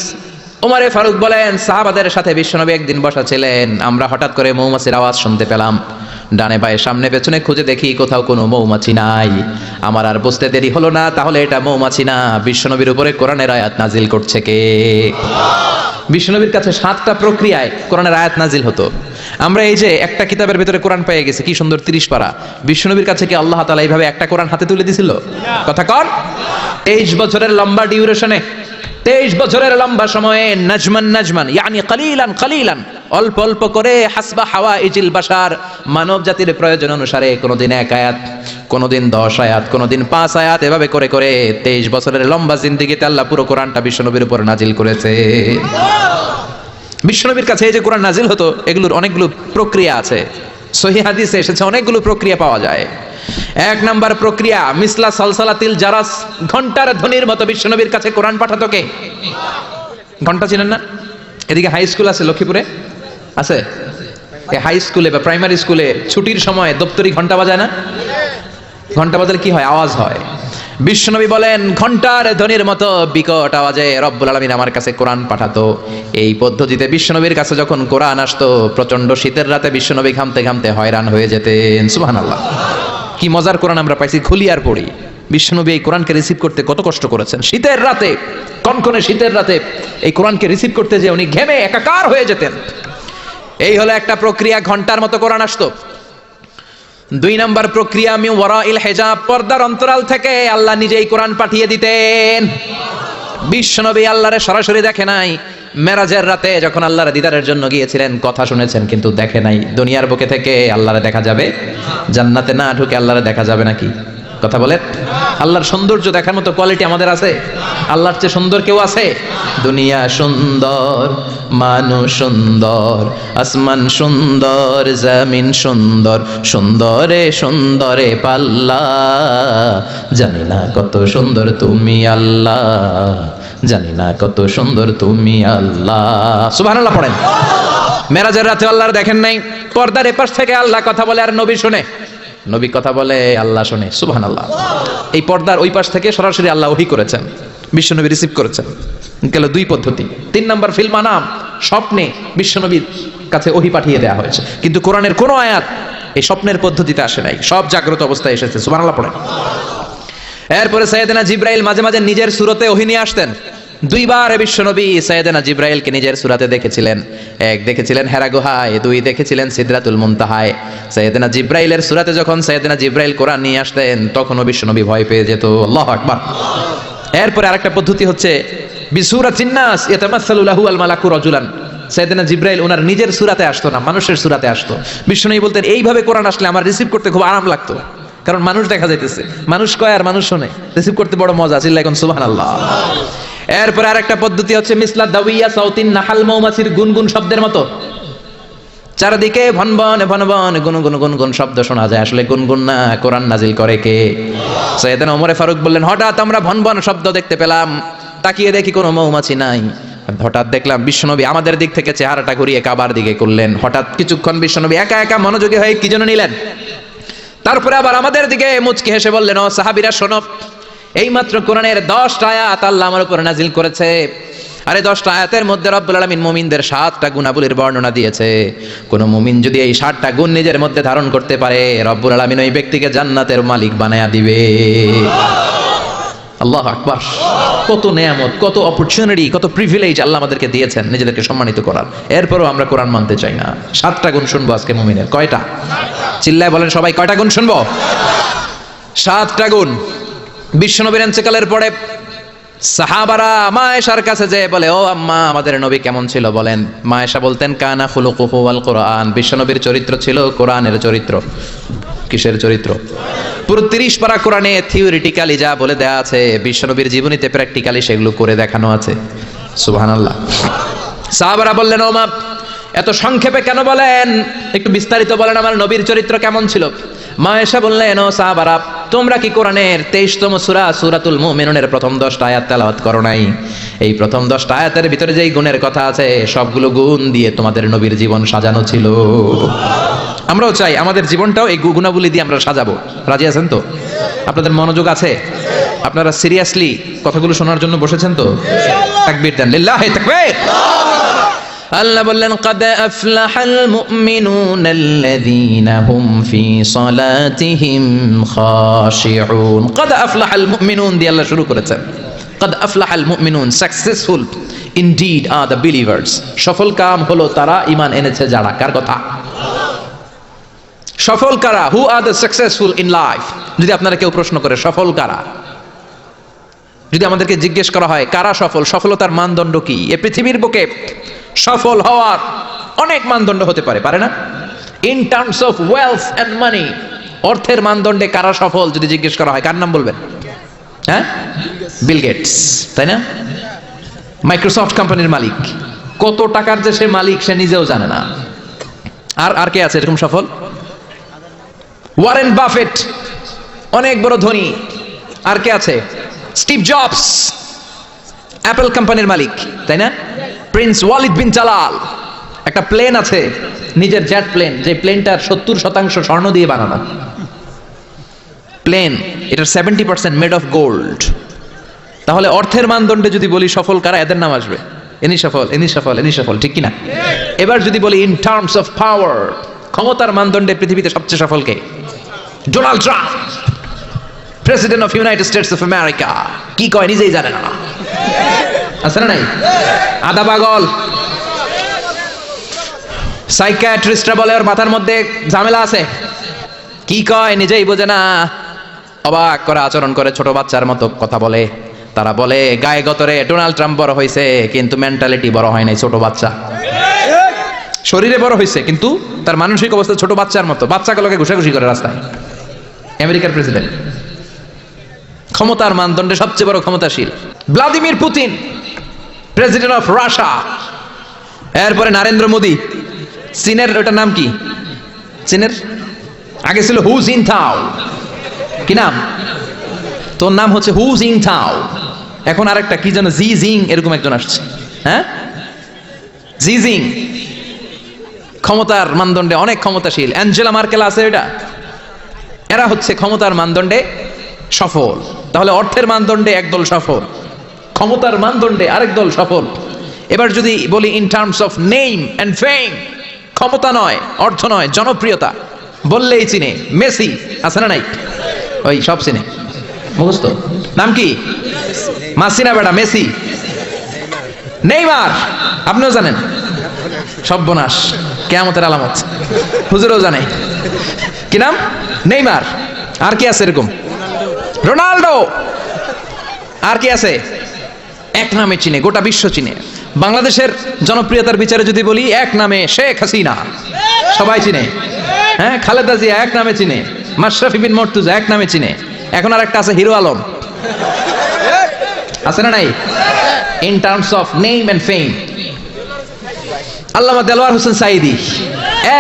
ওমরে ফারুক বলেন, সাহাবাদের সাথে বিশ্বনবী একদিন বসা ছিলেন, আমরা হঠাৎ করে মৌমাছির আওয়াজ শুনতে পেলাম। ডানে বায়ে সামনে পেছনে খুঁজে দেখি কোথাও কোনো মৌমাছি নাই। আমার আর বুঝতে দেরি হলো না, তাহলে এটা মৌমাছি না, বিশ্বনবীর উপরে কোরআনের আয়াত নাজিল করছে কে? বিশ্বনবীর কাছে 7টা প্রক্রিয়ায় কোরআনের আয়াত নাজিল হতো। আমরা এই যে একটা কিতাবের ভিতরে কোরআন পেয়ে গেছি, কি সুন্দর 30 পারা। বিশ্বনবীর কাছে কি আল্লাহ তাআলা এইভাবে একটা কোরআন হাতে তুলে দিছিল? কথা কন। 23 বছরের লম্বা ডিউরেশনে, 23 বছরের লম্বা সময়ে নাজমান ইয়ানি কালিলান অল্প অল্প করে হাসবা হাওয়াইজিল বাশার, মানব জাতির প্রয়োজন অনুসারে কোনোদিন 1 আয়াত, কোনোদিন 10 আয়াত, কোনোদিন 5 আয়াত, এভাবে করে করে 23 বছরের লম্বা জিন্দেগিতে আল্লাহ পুরো কোরআনটা বিশ্বনবীর উপর নাজিল করেছে। বিশ্বনবীর কাছে এই যে কোরআন নাজিল হতো, এগুলোর অনেকগুলো প্রক্রিয়া আছে। সহিহ হাদিসে এসেছে অনেকগুলো প্রক্রিয়া পাওয়া যায়। 1 নাম্বার প্রক্রিয়া, মিসলা সালসালাতিল জারাস, ঘন্টার ধ্বনির মতো বিশ্বনবীর কাছে কোরআন পাঠাতো কে? ঘন্টা চিনেন না? এদিকে হাই স্কুল আছে লক্ষ্মীপুরে, আছে? এই হাই স্কুলে বা প্রাইমারি স্কুলে ছুটির সময় দপ্তরি ঘন্টা বাজায় না? ঘন্টা বাজালে কি হয়? আওয়াজ হয়। বিশ্বনবী বলেন, ঘন্টার ধ্বনির মতো বিকট আওয়াজে রব্বুল আলামিন আমার কাছে কোরআন পাঠাতো। এই পদ্ধতিতে বিশ্বনবীর কাছে যখন কোরআন আসতো, প্রচন্ড শীতের রাতে বিশ্বনবী ঘামতে ঘামতে হয়রান হয়ে যেতেন। সুবহানাল্লাহ। কি মজার কোরআন আমরা পাইছি, খুলি আর পড়ি। বিশ্বনবী এই কোরআনকে রিসিভ করতে কত কষ্ট করেছেন। শীতের রাতে, কনকনে শীতের রাতে এই কোরআনকে রিসিভ করতে যে উনি ঘেমে একাকার হয়ে যেতেন। এই হলো একটা প্রক্রিয়া, ঘন্টার মতো কোরআন আসতো। 2 নাম্বার প্রক্রিয়া, মিন ওয়ারাইল হিজাব, পর্দার অন্তরাল থেকে আল্লাহ নিজেই কোরআন পাঠিয়ে দিতেন। বিশ্বনবী আল্লাহরে সরাসরি দেখে নাই। মেরাজের রাতে যখন আল্লাহর দিদারের জন্য গিয়েছিলেন, কথা শুনেছেন কিন্তু দেখে নাই। দুনিয়ার বুকে থেকে আল্লাহরে দেখা যাবে? জান্নাতে না ঢুকে আল্লাহরে দেখা যাবে নাকি? কথা বলেন। আল্লাহর সৌন্দর্য দেখার মতো কোয়ালিটি আমাদের আছে? আল্লাহর চেয়ে সুন্দর কেউ আছে? দুনিয়া সুন্দর, মানুষ সুন্দর, আসমান সুন্দর, জমিন সুন্দর, সুন্দরে সুন্দরে পাল্লা, জানি না কত সুন্দর তুমি আল্লাহ, জানি না কত সুন্দর তুমি আল্লাহ। সুবহানাল্লাহ পড়েন। মেরাজের রাতে আল্লাহর দেখেন নাই, পর্দার এপাশ থেকে আল্লাহ কথা বলে আর নবী শুনে, নবী কথা বলে আল্লাহ শুনে। সুবহানাল্লাহ। এই পর্দার ওই পাশ থেকে সরাসরি আল্লাহ ওহী করেছেন, বিশ্বনবী রিসিভ করেছেন। গেল 2 পদ্ধতি। 3 নাম্বার, ফিল মানাম, স্বপ্নে বিশ্বনবীর কাছে ওহী পাঠিয়ে দেওয়া হয়েছে। কিন্তু কোরআনের কোন আয়াত এই স্বপ্নের পদ্ধতিতে আসে নাই, সব জাগ্রত অবস্থায় এসেছে। সুবহানাল্লাহ পড়েন। এরপরে সাইয়েদনা জিবরাইল মাঝে মাঝে নিজের সূরতে ওহী নিয়ে আসতেন। 2 বার বিশ্বনবী সাইয়েদনা জিবরাইলকে নিজের সূরাতে দেখেছিলেন। 1 দেখেছিলেন হেরা গুহায়, 2 দেখেছিলেন সিদরাতুল মুনতাহায়। সাইয়েদনা জিবরাইলের সূরাতে যখন সাইয়েদনা জিবরাইল কোরআন নিয়ে আসতেন, তখনও বিশ্বনবী ভয় পেয়ে যেত। আল্লাহু আকবার। এরপরে আরেকটা পদ্ধতি হচ্ছে, বিসূরাতিন নাস ইয়াতামাসসালু লাহু আল মালাকু রাজুলান। সাইয়েদনা জিবরাইল ওনার নিজের সূরাতে আসতো না, মানুষের সূরাতে আসতো। বিশ্বনবী বলতেন, এইভাবে কোরআন আসলে আমার রিসিভ করতে খুব আরাম লাগতো, কারণ মানুষ দেখা যাইতেছে, মানুষ কয় আর মানুষ শুনে, রিসিভ করতে বড় মজা। চিল্লায় এখন সুবহানাল্লাহ। এরপরে আরেকটা পদ্ধতি হচ্ছে, মিসলা দাওয়িয়া সাউতিন নাহাল, মৌমাছির গুনগুন শব্দের মতো চারিদিকে ভনভন ভনভন গুনগুন গুনগুন শব্দ শোনা যায়। আসলে গুনগুন না, কোরআন নাজিল করে কে? সাইয়েদনা ওমরে ফারুক বললেন, হঠাৎ আমরা ভনভন শব্দ দেখতে পেলাম, তাকিয়ে দেখি কোনো মৌমাছি নাই। হঠাৎ দেখলাম বিশ্বনবী আমাদের দিক থেকে চেহারাটা ঘুরিয়ে কাবার দিকে করলেন। হঠাৎ কিছুক্ষণ বিশ্বনবী একা একা মনোযোগী হয়ে কি যেন নিলেন। তারপরে আবার আমাদের দিকে মুচকি হেসে বললেন, ও সাহাবীরা শোনো, এইমাত্র কোরআনের 10টা আয়াত আল্লাহ আমার উপর নাজিল করেছে। আরে 10টা আয়াতের মধ্যে রব্বুল আলামিন মুমিনদের 7টা গুণাবলীর বর্ণনা দিয়েছে। কোন মুমিন যদি এই 7টা গুণ নিজের মধ্যে ধারণ করতে পারে, রব্বুল আলামিন ওই ব্যক্তিকে জান্নাতের মালিক বানায়া দিবে। আল্লাহু আকবার। কত নেয়ামত, কত অপরচুনিটি, কত প্রিভিলেজ আল্লাহ আমাদেরকে দিয়েছেন নিজেদেরকে সম্মানিত করার। এরপরও আমরা কোরআন মানতে চাই না। 7টা গুণ শুনবো আজকে মুমিনের। কয়টা? চিল্লায় বলেন সবাই, কয়টা গুণ শুনবো? 7টা গুণ। বিশ্বনবীর ইন্তেকালের পরে সাহাবারা মা আয়েশার কাছে যেয়ে বলে, ও আম্মা, আমাদের নবী কেমন ছিল বলেন? মা আয়েশা বলতেন, কানা খুলুকুহু ওয়াল কোরআন। বিশ্বনবীর চরিত্র ছিল কোরআনের চরিত্র। কিসের চরিত্র? পুরো 30 পারা কোরআনে থিওরিটিক্যালি যা বলে দেয়া আছে, বিশ্বনবীর জীবনীতে প্র্যাকটিক্যালি সেগুলো করে দেখানো আছে। সুবহানাল্লাহ। সাহাবারা বললেন, ও মা, এত সংক্ষেপে কেন বলেন? একটু বিস্তারিত বলেন, আমার নবীর চরিত্র কেমন ছিল? মা আয়েশা বললেন, ও সাহাবারা, তোমরা কি কোরআনের 23তম সূরা সূরাতুল মুমিনুনের প্রথম 10টা আয়াত তেলাওয়াত করো নাই? এই প্রথম 10টা আয়াতের ভিতরে যেই গুণের কথা আছে, সবগুলো গুণ দিয়ে তোমাদের নবীর জীবন সাজানো ছিল। আমরাও চাই আমাদের জীবনটাও এই গুণাবলী দিয়ে আমরা সাজাবো। রাজি আছেন তো? আপনাদের মনোযোগ আছে? আপনারা সিরিয়াসলি কথাগুলো শোনার জন্য বসেছেন তো? তাকবীর দেন, লিল্লাহি তাকবীর। আল্লাহ বললেন قد أفلح المؤمنون الذين هم في صلاتهم خاشعون। قد أفلح المؤمنون দিয়ে আল্লাহ শুরু করেছেন। قد أفلح المؤمنون, successful indeed are the believers। সফল কাম হলো তারা ঈমান এনেছে যারা। কার কথা? সফল কারা? Who are the successful in life. যদি আপনারা কেউ প্রশ্ন করে সফল কারা, যদি আমাদেরকে জিজ্ঞেস করা হয় কারা সফল, সফলতার মানদণ্ড কি? এই পৃথিবীর বুকে সফল হওয়ার অনেক মানদণ্ড হতে পারে, পারে না? In terms of wealth and money, অর্থের মানদণ্ডে কারা সফল যদি জিজ্ঞেস করা হয়, কার নাম বলবেন? হ্যাঁ, বিল গেটস, তাই না? মাইক্রোসফট কোম্পানির মালিক, কত টাকার যে সে মালিক সে নিজেও জানে না। আর কে আছে এরকম সফল? ওয়ারেন বাফেট, অনেক বড় ধনী। আর কে আছে? স্টিভ জবস, অ্যাপল কোম্পানির মালিক, তাই না? প্রিন্স ওয়ালিদ বিন জালাল, একটা প্লেন আছে, নিজের জেট প্লেন, যে প্লেনটার 70% স্বর্ণ দিয়ে বানানো প্লেন, এটার 70% মেড অফ গোল্ড। তাহলে অর্থের মানদণ্ডে যদি বলি সফল কারা, এদের নাম আসবে। এনি সফল, এনি সফল, এনি সফল, ঠিক কিনা? এবার যদি বলি ইন টার্মস অফ পাওয়ার, ক্ষমতার মানদণ্ডে পৃথিবীতে সবচেয়ে সফল কে? Donald Trump, president of United States of America. কি কয় নিজেই জানে না, আছে না নাই? আদা পাগল। সাইকিয়াট্রিস্টরা বলে ওর মাথার মধ্যে ঝামেলা আছে। কি কয় নিজেই বোঝে না, অবাক করে আচরণ করে, ছোট বাচ্চার মতো কথা বলে। তারা বলে গায়ে গতরে ডোনাল্ড ট্রাম্প বড় হয়েছে, কিন্তু মেন্টালিটি বড় হয় নাই, ছোট বাচ্চা। শরীরে বড় হয়েছে কিন্তু তার মানসিক অবস্থা ছোট বাচ্চার মতো, বাচ্চাগুলোকে ঘুষাঘুষি করে রাস্তায়। আমেরিকার প্রেসিডেন্ট, ক্ষমতার মানদণ্ডে সবচেয়ে বড় ক্ষমতাশীল। Vladimir Putin, president of Russia. এরপরে নরেন্দ্র মোদী, চীনের ওটার নাম কি? চীনের আগে ছিল হু জিনথাও। কি নাম? তোর নাম হচ্ছে হু জিনথাও। এখন আরেকটা কি যেন জি জিং, এরকম একজন আসছে। হ্যাঁ, জি জিং ক্ষমতার মানদণ্ডে অনেক ক্ষমতাশীল। অ্যাঞ্জেলা মার্কেল আছে, এটা এরা হচ্ছে ক্ষমতার মানদণ্ডে সফল। তাহলে অর্থের মানদণ্ডে একদল সফল, ক্ষমতার মানদণ্ডে আরেক দল সফল। এবার যদি বলি in terms of name and fame, ক্ষমতা নয়, অর্থ নয়, জনপ্রিয়তা বললেই চিনে। মেসি আছে না নাই? ওই সব চিনে, মুখস্থ। নাম কি? মাসিনা বেটা, মেসি। নেইমার আপনিও জানেন, সর্বনাশ, কিয়ামতের আলামত, হুজুরও জানে। কি নাম? নেইমার। আর কি আছে এরকম? রোনাল্ডো। আর কি আছে? এক নামে চিনে, গোটা বিশ্ব চিনে। বাংলাদেশের জনপ্রিয়তার বিচারে যদি বলি, এক নামে শেখ হাসিনা, সবাই চিনে। হ্যাঁ, খালেদা জিয়া এক নামে চিনে, মাশরাফি বিন মর্তুজা এক নামে চিনে। এখন আর একটা আছে হিরো আলম, আছে না নাই? In terms of name and fame. Allama Delwar Hossain Sayeedi,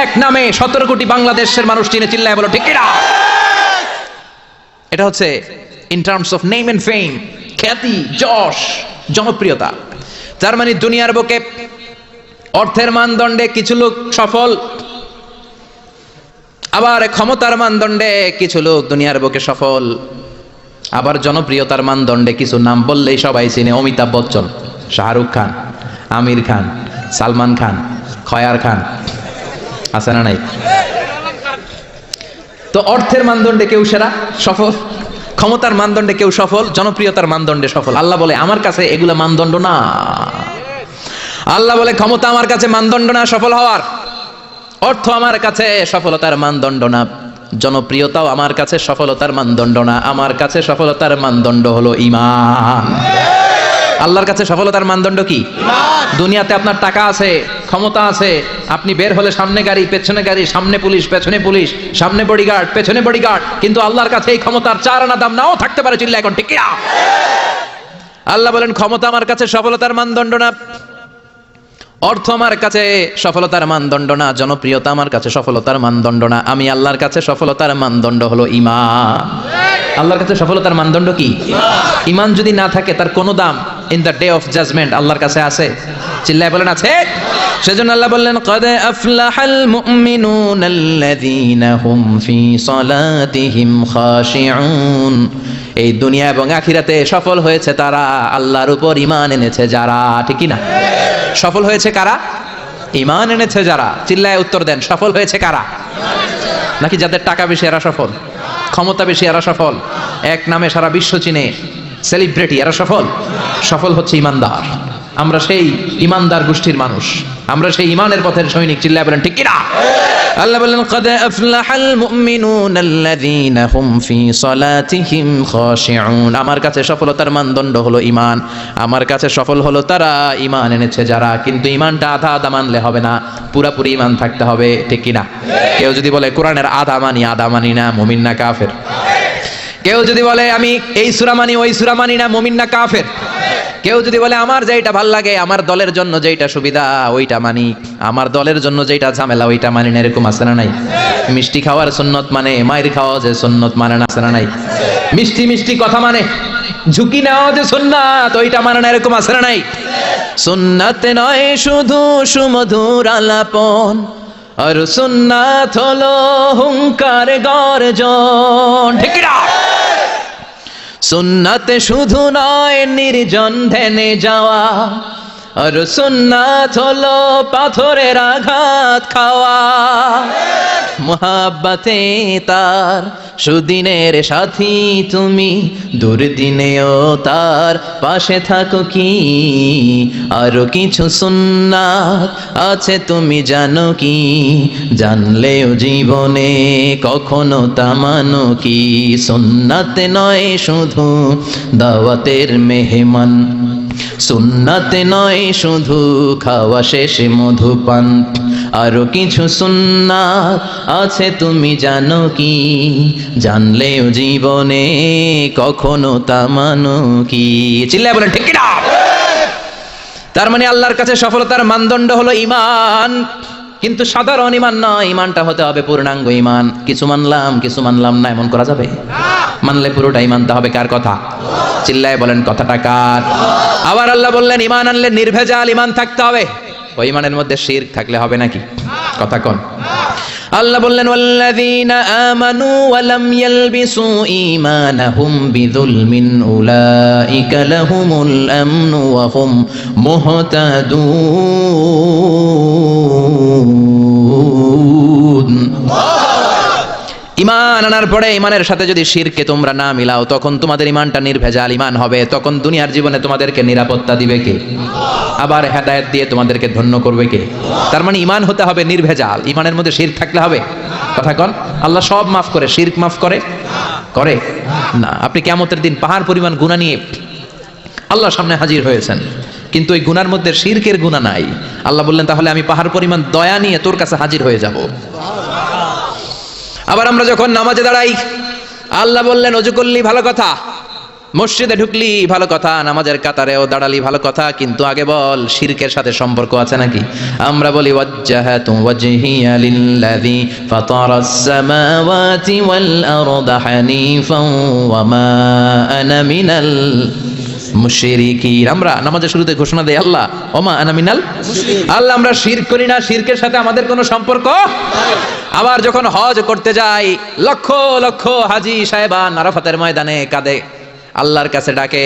এক নামে 17 কোটি বাংলাদেশের মানুষ চিনে। চিল্লায় বলো ঠিক কিনা? এটা হচ্ছে in terms of name and fame, খ্যাতি, যশ, জনপ্রিয়তা। তার মানে দুনিয়ার বুকে অর্থের মানদণ্ডে কিছু লোক সফল, আবার ক্ষমতার মানদণ্ডে কিছু লোক দুনিয়ার বুকে সফল, আবার জনপ্রিয়তার মানদণ্ডে কিছু নাম বললেই সবাই চিনে। অমিতাভ বচ্চন, শাহরুখ খান, আমির খান, সালমান খান, খয়ার খান, আছে না নাই? তো অর্থের মানদণ্ডে কেউ সেরা সফল, ক্ষমতার মানদণ্ডে কেউ সফল, জনপ্রিয়তার মানদণ্ডে সফল। আল্লাহ বলে আমার কাছে এগুলো মানদণ্ড না। আল্লাহ বলে ক্ষমতা আমার কাছে মানদণ্ড না সফল হওয়ার, অর্থ আমার কাছে সফলতার মানদণ্ড না, জনপ্রিয়তাও আমার কাছে সফলতার মানদণ্ড না। আমার কাছে সফলতার মানদণ্ড হলো ঈমান। আল্লাহর কাছে সফলতার মানদণ্ড কি? দুনিয়াতে আপনার টাকা আছে, ক্ষমতা আছে, আপনি বের হলে সামনে গাড়ি, পেছনে গাড়ি, সামনে পুলিশ, পেছনে পুলিশ, সামনে বডিগার্ড, পেছনে বডিগার্ড, কিন্তু আল্লাহর কাছে এই ক্ষমতার 4 আনা দাম নাও থাকতে পারে। চিল্লা এখন ঠিক কিনা? আল্লাহ বলেন ক্ষমতা আমার কাছে সফলতার মানদণ্ড না, অর্থ আমার কাছে সফলতার মানদণ্ড না, জনপ্রিয়তা আমার কাছে সফলতার মানদণ্ড না। আমি আল্লাহর কাছে সফলতার মানদণ্ড হলো ঈমান। আল্লাহর কাছে সফলতার মানদণ্ড কি? ঈমান যদি না থাকে তার কোনো দাম in the day of judgement আল্লাহর কাছে আছে? চিল্লায় বলেন আছে। সেজন্য আল্লাহ বললেন ক্বাদ আফলাহাল মুমিনুনাল্লাযীনা হুম ফি সালাতিহিম খাশিউন। এই দুনিয়া এবং আখিরাতে সফল হয়েছে তারা, আল্লাহর উপর ঈমান এনেছে যারা। ঠিক কি না? সফল হয়েছে কারা? ঈমান এনেছে যারা। চিল্লায় উত্তর দেন, সফল হয়েছে কারা? নাকি যাদের টাকা বেশি এরা সফল, ক্ষমতা বেশি এরা সফল, এক নামে সারা বিশ্ব চিনে সেলিব্রিটি এরা সফল? সফল হচ্ছে ঈমানদার। আমরা সেই ঈমানদার গোষ্ঠীর মানুষ, আমরা সেই ঈমানের পথের সৈনিক। চিল্লায় বলেন ঠিক কি না? আল্লাহ বলেন قد أفلح المؤمنون الذين هم في صلاتهم خاشعون। আমার কাছে সফলতার মানদণ্ড হলো ঈমান। আমার কাছে সফল হলো তারা ঈমান এনেছে যারা। কিন্তু ঈমানটা আধা আধা মানলে হবে না, পুরাপুরি ঈমান থাকতে হবে। ঠিক কি না? কেউ যদি বলে কোরআনের আধা মানি না, মুমিন না কাফের? কেউ যদি বলে আমি এই সূরা মানি ওই সূরা মানি না, মুমিন না কাফের? কেউ যদি বলে আমার যেটা ভাল লাগে, আমার দলের জন্য যেটা সুবিধা ওইটা মানি, আমার দলের জন্য যেটা ঝামেলা ওইটা মানি না, এরকম আছে না নাই? মিষ্টি খাওয়ার সুন্নত মানে, মায়ের খাওয়া যে সুন্নত মানে না, আছে না নাই? মিষ্টি মিষ্টি কথা মানে, ঝুঁকি নেওয়া যে সুন্নাত ওইটা মানে না, এরকম আছে না নাই? সুন্নাত নয় শুধু সুমধুর আলাপন, আর সুন্নাত হলো হুঙ্কার গর্জন। ঠিক না? সুন্নাতে শুধু নয় নির্জন ধ্যানে যাওয়া, আর সুন্নাত হলো পাথরের আঘাত খাওয়া। মোহাব্বতে তার সুদিনের সাথী তুমি, দুর্দিনেও তার পাশে থাকো কি? আরো কিছু সুন্নাত আছে তুমি জানো কি? জানলেও জীবনে কখনো তা মানো কি? সুন্নাতে নয় শুধু দাওয়াতের মেহমান, সুন্নাতে নয় শুধু খাওয়া শেষে মধুপান, আরো কিছু সুন্নাত আছে তুমি জানো কি? জানলেও জীবনে কখনো তা মানো কি? চিল্লায় বলেন ঠিক কি না? তার মানে আল্লাহর কাছে সফলতার মানদণ্ড হলো ঈমান। কিন্তু সাধারণ ঈমান নয়, ঈমানটা হতে হবে পূর্ণাঙ্গ ঈমান। কিছু মানলাম না, এমন করা যাবে? মানলে পুরোটাই মানতে হবে। কার কথা? চিল্লায় বলেন কথাটা কার? আবার আল্লাহ বললেন ঈমান আনলে নির্ভেজাল ঈমান থাকতে হবে। ওই ঈমানের মধ্যে শিরক থাকলে হবে নাকি? কথা কোন? আল্লাহ বললেন ওয়াল্লাযীনা আমানু ওয়া লাম ইয়ালবিসু ঈমানাহুম বিযুলমিন উলাইকা লাহুমুল আমনু ওয়া হুম মুহতাদুন। ঈমান আনার পরে ঈমানের সাথে যদি শিরকে তোমরা না মিলাও, তখন তোমাদের ঈমানটা নির্ভেজাল ঈমান হবে। তখন দুনিয়ার জীবনে তোমাদেরকে নিরাপত্তা দিবে কে? আবার হেদায়েত দিয়ে তোমাদেরকে ধন্য করবে কে? তার মানে ঈমান হতে হবে নির্ভেজাল। ঈমানের মধ্যে শিরক থাকলে হবে? কথা কন। আল্লাহ সব মাফ করে, শিরক মাফ করে না। আপনি কিয়ামতের দিন পাহাড় পরিমাণ গুনাহ নিয়ে আল্লাহর সামনে হাজির হয়েছেন, কিন্তু ওই গুনার মধ্যে শিরকের গুনাহ নাই। আল্লাহ বললেন তাহলে আমি পাহাড় পরিমাণ দয়া নিয়ে তোর কাছে হাজির হয়ে যাব। আবার আমরা যখন নামাজে দাঁড়াই, আল্লাহ বললেন ওযু করলি ভালো কথা, মসজিদে ঢুকলি ভালো কথা, নামাজের কাতারেও দাঁড়ালি ভালো কথা, কিন্তু আগে বল শিরকের সাথে সম্পর্ক আছে নাকি? আমরা বলি ওয়াজ্জাহাতু ওয়াজহিয়া লিল্লাযী ফাতারাস সামাওয়াতি ওয়াল আরদা হানিফান ওয়া মা আনা মিনাল মুশরিকিন। আমরা নামাজের শুরুতে ঘোষণা দেই আল্লাহ ওমা আনা মিনাল মুশরিকিন। আল্লাহ আমরা শিরক করি না, শিরকের সাথে আমাদের কোনো সম্পর্ক নাই। আবার যখন হজ করতে যাই, লক্ষ লক্ষ হাজী সাহেবান আরাফাতের ময়দানে কাঁদে, আল্লাহর কাছে ডাকে,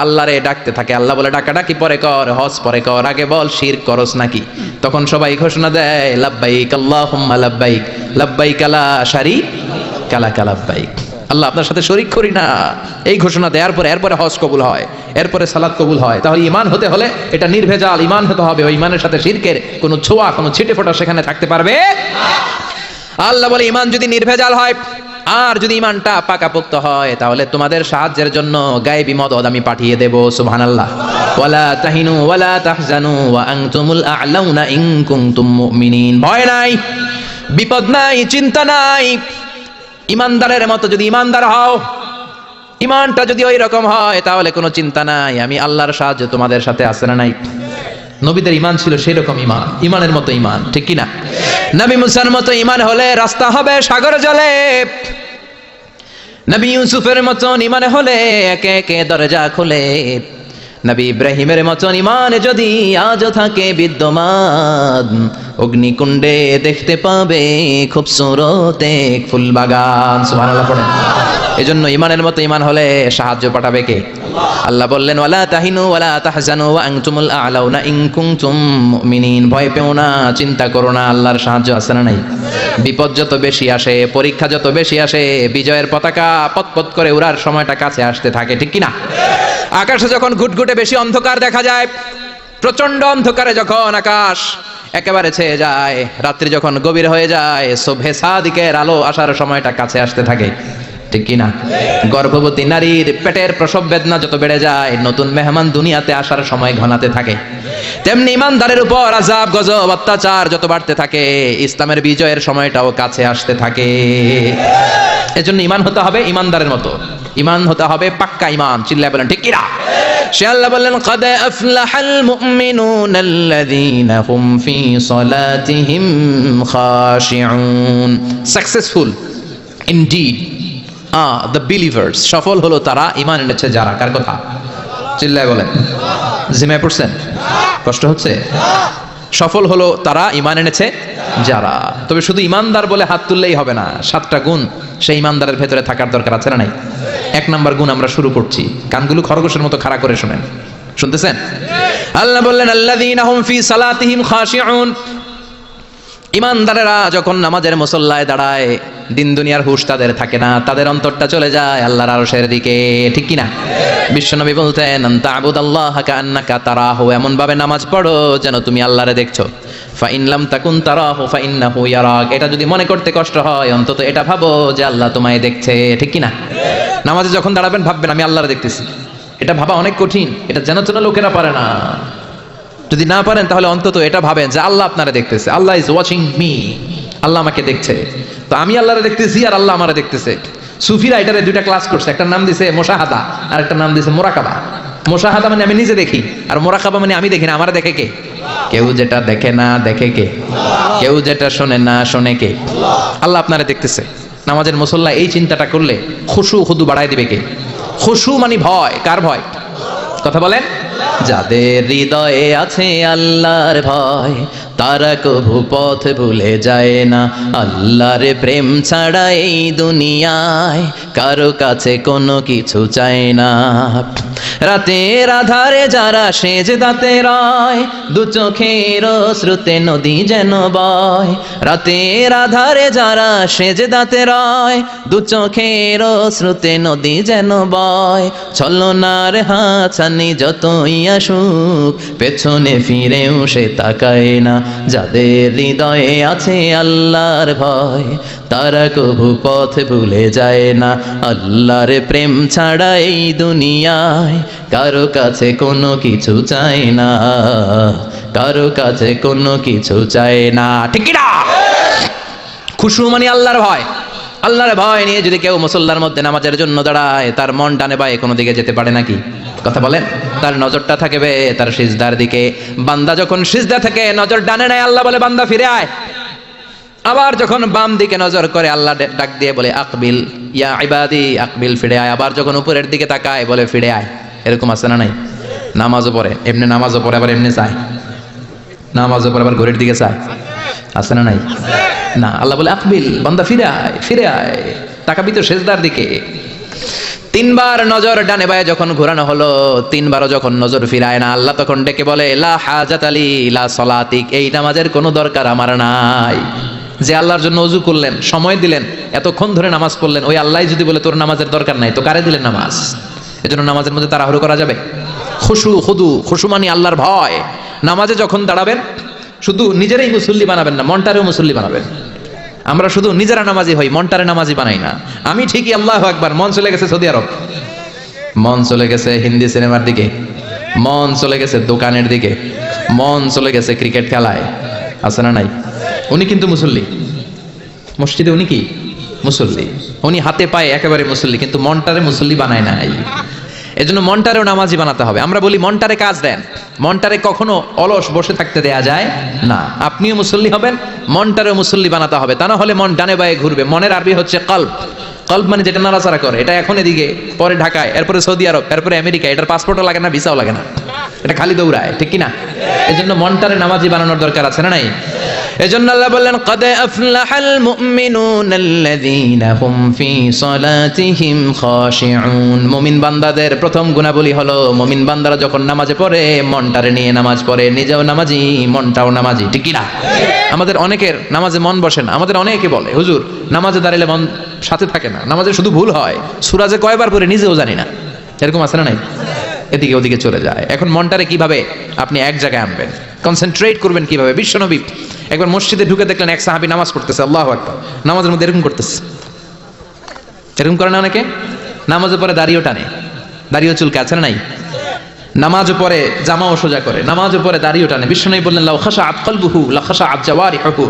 আল্লাহরে ডাকতে থাকে। আল্লাহ বলে ডাকাডাকি পরে কর, হজ পরে কর, আগে বল শিরক করস নাকি? তখন সবাই ঘোষণা দেয় লাব্বাইক আল্লাহুম্মা লাব্বাইক, লাব্বাইক লা শারীকা লাক লাব্বাইক। আল্লাহ আপনার সাথে শরীক করি না, এই ঘোষণা দেওয়ার পরে এরপরে হজ কবুল হয়, এরপরে সালাত কবুল হয়। তাহলে ঈমান হতে হলে এটা নির্ভেজাল ঈমান হতে হবে। ওই ঈমানের সাথে শিরকের কোনো ছোঁয়া, কোনো ছিটে ফোঁটা সেখানে থাকতে পারবে না। আল্লাহ বলে ঈমান যদি নির্ভেজাল হয় আর যদি ঈমানটা পাকাপোক্ত হয়, তাহলে তোমাদের সাহায্যের জন্য গায়েবী মদদ আমি পাঠিয়ে দেব। সুবহানাল্লাহ। ওয়ালা তাহিনু ওয়ালা তাহজানু ওয়া আনতুমুল আ'লাউনা ইন কুনতুম মুমিনিন। ভয় নাই, বিপদ নাই, চিন্তা নাই। ঈমানদারের মতো যদি ঈমানদার হও, ঈমানটা যদি ওই রকম হয়, তাহলে কোনো চিন্তা নাই, আমি আল্লাহর সাহায্য তোমাদের সাথে আছে না নাই? নবীদের ঈমান ছিল সেই রকম ঈমান, ঈমানের মতো ঈমান। ঠিক কি না? নবী মুসার মতো ঈমান হলে রাস্তা হবে সাগর জলে, নবী ইউসুফের মতন ঈমান হলে একে একে দরজা খুলে, নবী ইব্রাহিমের মতন ঈমান যদি আজও থাকে বিদ্যমান, অগ্নিকুণ্ডে দেখতে পাবে খুবসুরত এক ফুল বাগান। সুবহানাল্লাহ পড়েন। এজন্য ইমানের মতো ইমান হলে সাহায্য পাঠাবে কে? আল্লাহ বললেন ওয়ালা তাহিনু ওয়ালা তাহজানু ওয়া আনতুমুল আ'লাউনা ইন কুনতুম মুমিনিন। ভয় পেও না, চিন্তা করো না, আল্লাহর সাহায্য আছে না নাই? বিপদ যত বেশি আসে, পরীক্ষা যত বেশি আসে, বিজয়ের পতাকা পতপত করে উড়ার সময়টা কাছে আসতে থাকে, ঠিক কি না? আকাশে যখন ঘুটঘুটে বেশি অন্ধকার দেখা যায়, প্রচন্ড অন্ধকারে যখন আকাশ একেবারে ছেয়ে যায়, রাত্রি যখন গভীর হয়ে যায়, সুবহে সাদিকের আলো আসার সময়টা কাছে আসতে থাকে, ঠিক কি না? গর্ভবতী নারীর পেটের প্রসব বেদনা যত বেড়ে যায়, নতুন মেহমান দুনিয়াতে আসার সময় ঘনাতে থাকে, তেমনি ইমানদারের উপর আযাব গজব অত্যাচার যত বাড়তে থাকে, ইসলামের বিজয়ের সময়টাও কাছে আসতে থাকে। এজন্য ইমান হতে হবে ইমানদারের মতো, ইমান হতে হবে পাক্কা ইমান। চিল্লায় বলেন ঠিক কি না? সে আল্লাহ বললেন قد أفلح المؤمنون الذين هم في صلاتهم خاشعون। সাকসেসফুল indeed the believers, সফল হলো তারা ঈমান এনেছে যারা। কার কথা? চিল্লায় বলেন। জিমায় পড়ছেন? কষ্ট হচ্ছে? সফল হলো তারা ঈমান এনেছে যারা। তবে শুধু ঈমানদার বলে হাত তুললেই হবে না, 7টা গুণ সেই ঈমানদারের ভেতরে থাকার দরকার আছে না নাই? 1 নাম্বার গুণ আমরা শুরু করছি, কানগুলো খরগোশের মতো খাড়া করে শুনেন। শুনতেছেন? আল্লাহ বললেন আল্লাযীনা হুম ফি সালাতিহিম খাশিউন। ঈমানদারেরা যখন নামাজের মুসল্লায় দাঁড়ায়, দিন দুনিয়ার হুঁশ তাদের থাকে না, তাদের অন্তরটা চলে যায় আল্লাহর আরশের দিকে, ঠিক কি না? বিশ্বনবী বলতেন আনতা আবুদাল্লাহ কাআন্নাকা তারাহু, এমন ভাবে নামাজ পড়ো যেন তুমি আল্লাহরে দেখছো। ফা ইন লাম তাকুন তারাহু ফা ইন্নাহু ইয়ারাক। এটা যদি মনে করতে কষ্ট হয়, অন্তত এটা ভাবো যে আল্লাহ তোমায় দেখছে, ঠিক কি না? নামাজে যখন দাঁড়াবেন ভাববেন আমি আল্লাহরে দেখতেছি। এটা ভাবা অনেক কঠিন, এটা জানা লোকেরা পারে না। যদি না পারেন তাহলে অন্তত এটা ভাবেন যে আল্লাহ আপনারা দেখতেছে, আল্লাহ ইজ ওয়াচিং মি, আল্লাহ আমাকে দেখছে। তো আমি আল্লাহরে দেখতেছি আর আল্লাহ আমারে দেখতেছে। সুফিরা এটারে 2টা ক্লাস করছে, একটা নাম দিছে মুশাহাদা আর একটা নাম দিছে মুরাকাবা। মুশাহাদা মানে আমি নিজে দেখি, আর মুরাকাবা মানে আমি দেখি না, আমারে দেখে কে? কেউ যেটা দেখে না দেখে কে? কেউ যেটা শোনে না শোনে কে? আল্লাহ আপনারা দেখতেছে। নামাজের মুসল্লা এই চিন্তাটা করলে খুশু খুদু বাড়ায় দিবে কে? খুশু মানে ভয়। কার ভয়? কথা বলেন। যাদের হৃদয়ে আছে আল্লাহর ভয়, তারা কভু পথ ভুলে যায় না। আল্লাহর প্রেম ছাড়া এই দুনিয়ায় কারো কাছে কোনো কিছু চায় না। রাতের আধারে যারা সেজদাতে রয়, দু চোখের শ্রুতে নদী যেন বয়। রাতের আধারে যারা সেজদাতে রয়, দু চোখের শ্রুতে নদী যেন বয়। ছলনার হাতছানি যতই আসুক, পেছনে ফিরেও সে তাকায় না। যাদের হৃদয়ে আছে আল্লাহর ভয়, তারা কভু পথ ভুলে যায় না। আল্লাহর প্রেম ছাড়া এই দুনিয়ায় কারো কাছে কোনো কিছু চায় না, কারো কাছে কোনো কিছু চায় না, ঠিক কি না? খুশু মানে আল্লাহর ভয়। আল্লাহর ভয় নিয়ে যদি কেউ মুসল্লার মধ্যে নামাজের জন্য দাঁড়ায়, তার মন ডানে বায়ে কোনো দিকে যেতে পারে নাকি? কথা বলেন। তার নজরটা থাকবে তার সিজদার দিকে। বান্দা যখন সিজদা থেকে নজর ডানে নেয়, আল্লাহ বলে বান্দা ফিরে আয়। আবার যখন বাম দিকে নজর করে, আল্লাহ ডাক দিয়ে বলে আকবিল ইয়া ইবাদি, আকবিল, ফিরে আয়। আবার যখন উপরের দিকে তাকায় বলে ফিরে আয়। এরকম আছে না নাই? নামাজও পড়ে এমনি, নামাজও পড়ে আবার এমনি চায়, নামাজও পড়ে আবার ঘড়ির দিকে চায়, আছে না নাই? না, আল্লাহ বলে আকবিল, বান্দা ফিরে আয়, ফিরে আয়, তাকাবি তো সিজদার দিকে। 3 বার নজর ডানে বায়ে যখন ঘোরানো হলো, 3 বারও যখন নজর ফিরায় না, আল্লাহ তখন ডেকে বলে লা হাজাত আলী লা সলাতিক, এই নামাজের কোনো দরকার আমার নাই। যে আল্লাহর জন্য ওযু করলেন, সময় দিলেন, এতক্ষণ ধরে নামাজ পড়লেন, ওই আল্লাহ যদি বলে তোর নামাজের দরকার নাই, তো কারে দিলেন নামাজ? এজন্য নামাজের মধ্যে তাড়াহুড়ো করা যাবে? খুশু খুদু, খুশু মানে আল্লাহর ভয়। নামাজে যখন দাঁড়াবেন শুধু নিজেরাই মুসল্লি বানাবেন না, মনটারেও মুসল্লি বানাবেন। আমরা শুধু নিজেরা নামাজি হই, মনটারে নামাজি বানাই না। আমি ঠিকই আল্লাহু আকবার, মন চলে গেছে সৌদি আরব, মন চলে গেছে হিন্দি সিনেমার দিকে, মন চলে গেছে দোকানের দিকে, মন চলে গেছে ক্রিকেট খেলায়, আছে না নাই? উনি কিন্তু মুসল্লি, মসজিদে উনি কি মুসল্লি, উনি হাতে পায়ে একেবারে মুসল্লি, কিন্তু মনটারে মুসল্লি বানায় নাই। এজন্য মনটারেও নামাজি বানাতে হবে। আমরা বলি মনটারে কাজ দেন, মনটারে কখনো অলস বসে থাকতে দেয়া যায় না। আপনিও মুসল্লি হবেন, মনটারেও মুসল্লি বানাতে হবে, তা না হলে মন ডানে বায়ে ঘুরবে। মনের আরবি হচ্ছে কলব। কলব মানে যেটা নাড়াচাড়া করে, এটা এখন এদিকে, পরে ঢাকায়, এরপরে সৌদি আরব, এরপরে আমেরিকা। এটার পাসপোর্টও লাগে না, ভিসাও লাগে না, এটা খালি দৌড়ায়, ঠিক কি না? এই জন্য মনটারে নামাজি বানানোর দরকার আছে না নাই? এজন্য আল্লাহ বললেন ক্বাদ আফলাহাল মুমিনুনাল্লাযীনা হুম ফি সালাতিহিম খাশিউন। মুমিন বান্দাদের প্রথম গুণাবলী হলো মুমিন বান্দারা যখন নামাজে পড়ে মনটারে নিয়ে নামাজ পড়ে, নিজেও নামাজি মনটাও নামাজি, ঠিক কি না? আমাদের অনেকের নামাজে মন বসে না। আমাদের অনেকে বলে হুজুর নামাজে দাঁড়ালে মন সাথে থাকে না, নামাজে শুধু ভুল হয়, সূরা যে কয়বার পড়ে নিজেও জানি না, এরকম আছে না নাই? এদিকে ওদিকে চলে যায়। এখন মনটারে কিভাবে আপনি এক জায়গায় আনবেন, কনসেন্ট্রেট করবেন কিভাবে? বিশ্বনবী একবার মসজিদে ঢুকে দেখলেন এক সাহাবী নামাজ পড়তেছে, আল্লাহু আকবার, নামাজের মধ্যে এরকম করতেছে। এরকম করে না অনেকে? নামাজের পরে দাড়িও টানে, দাড়িও চুলকে, আছে না নাই? নামাজও পরে জামাও সোজা করে, নামাজও পরে দাড়িও টানে। বিশ্বনবী বললেন লাউ খাশাআত কলবুহু লা খাশাআত জাওয়ারিহুহু।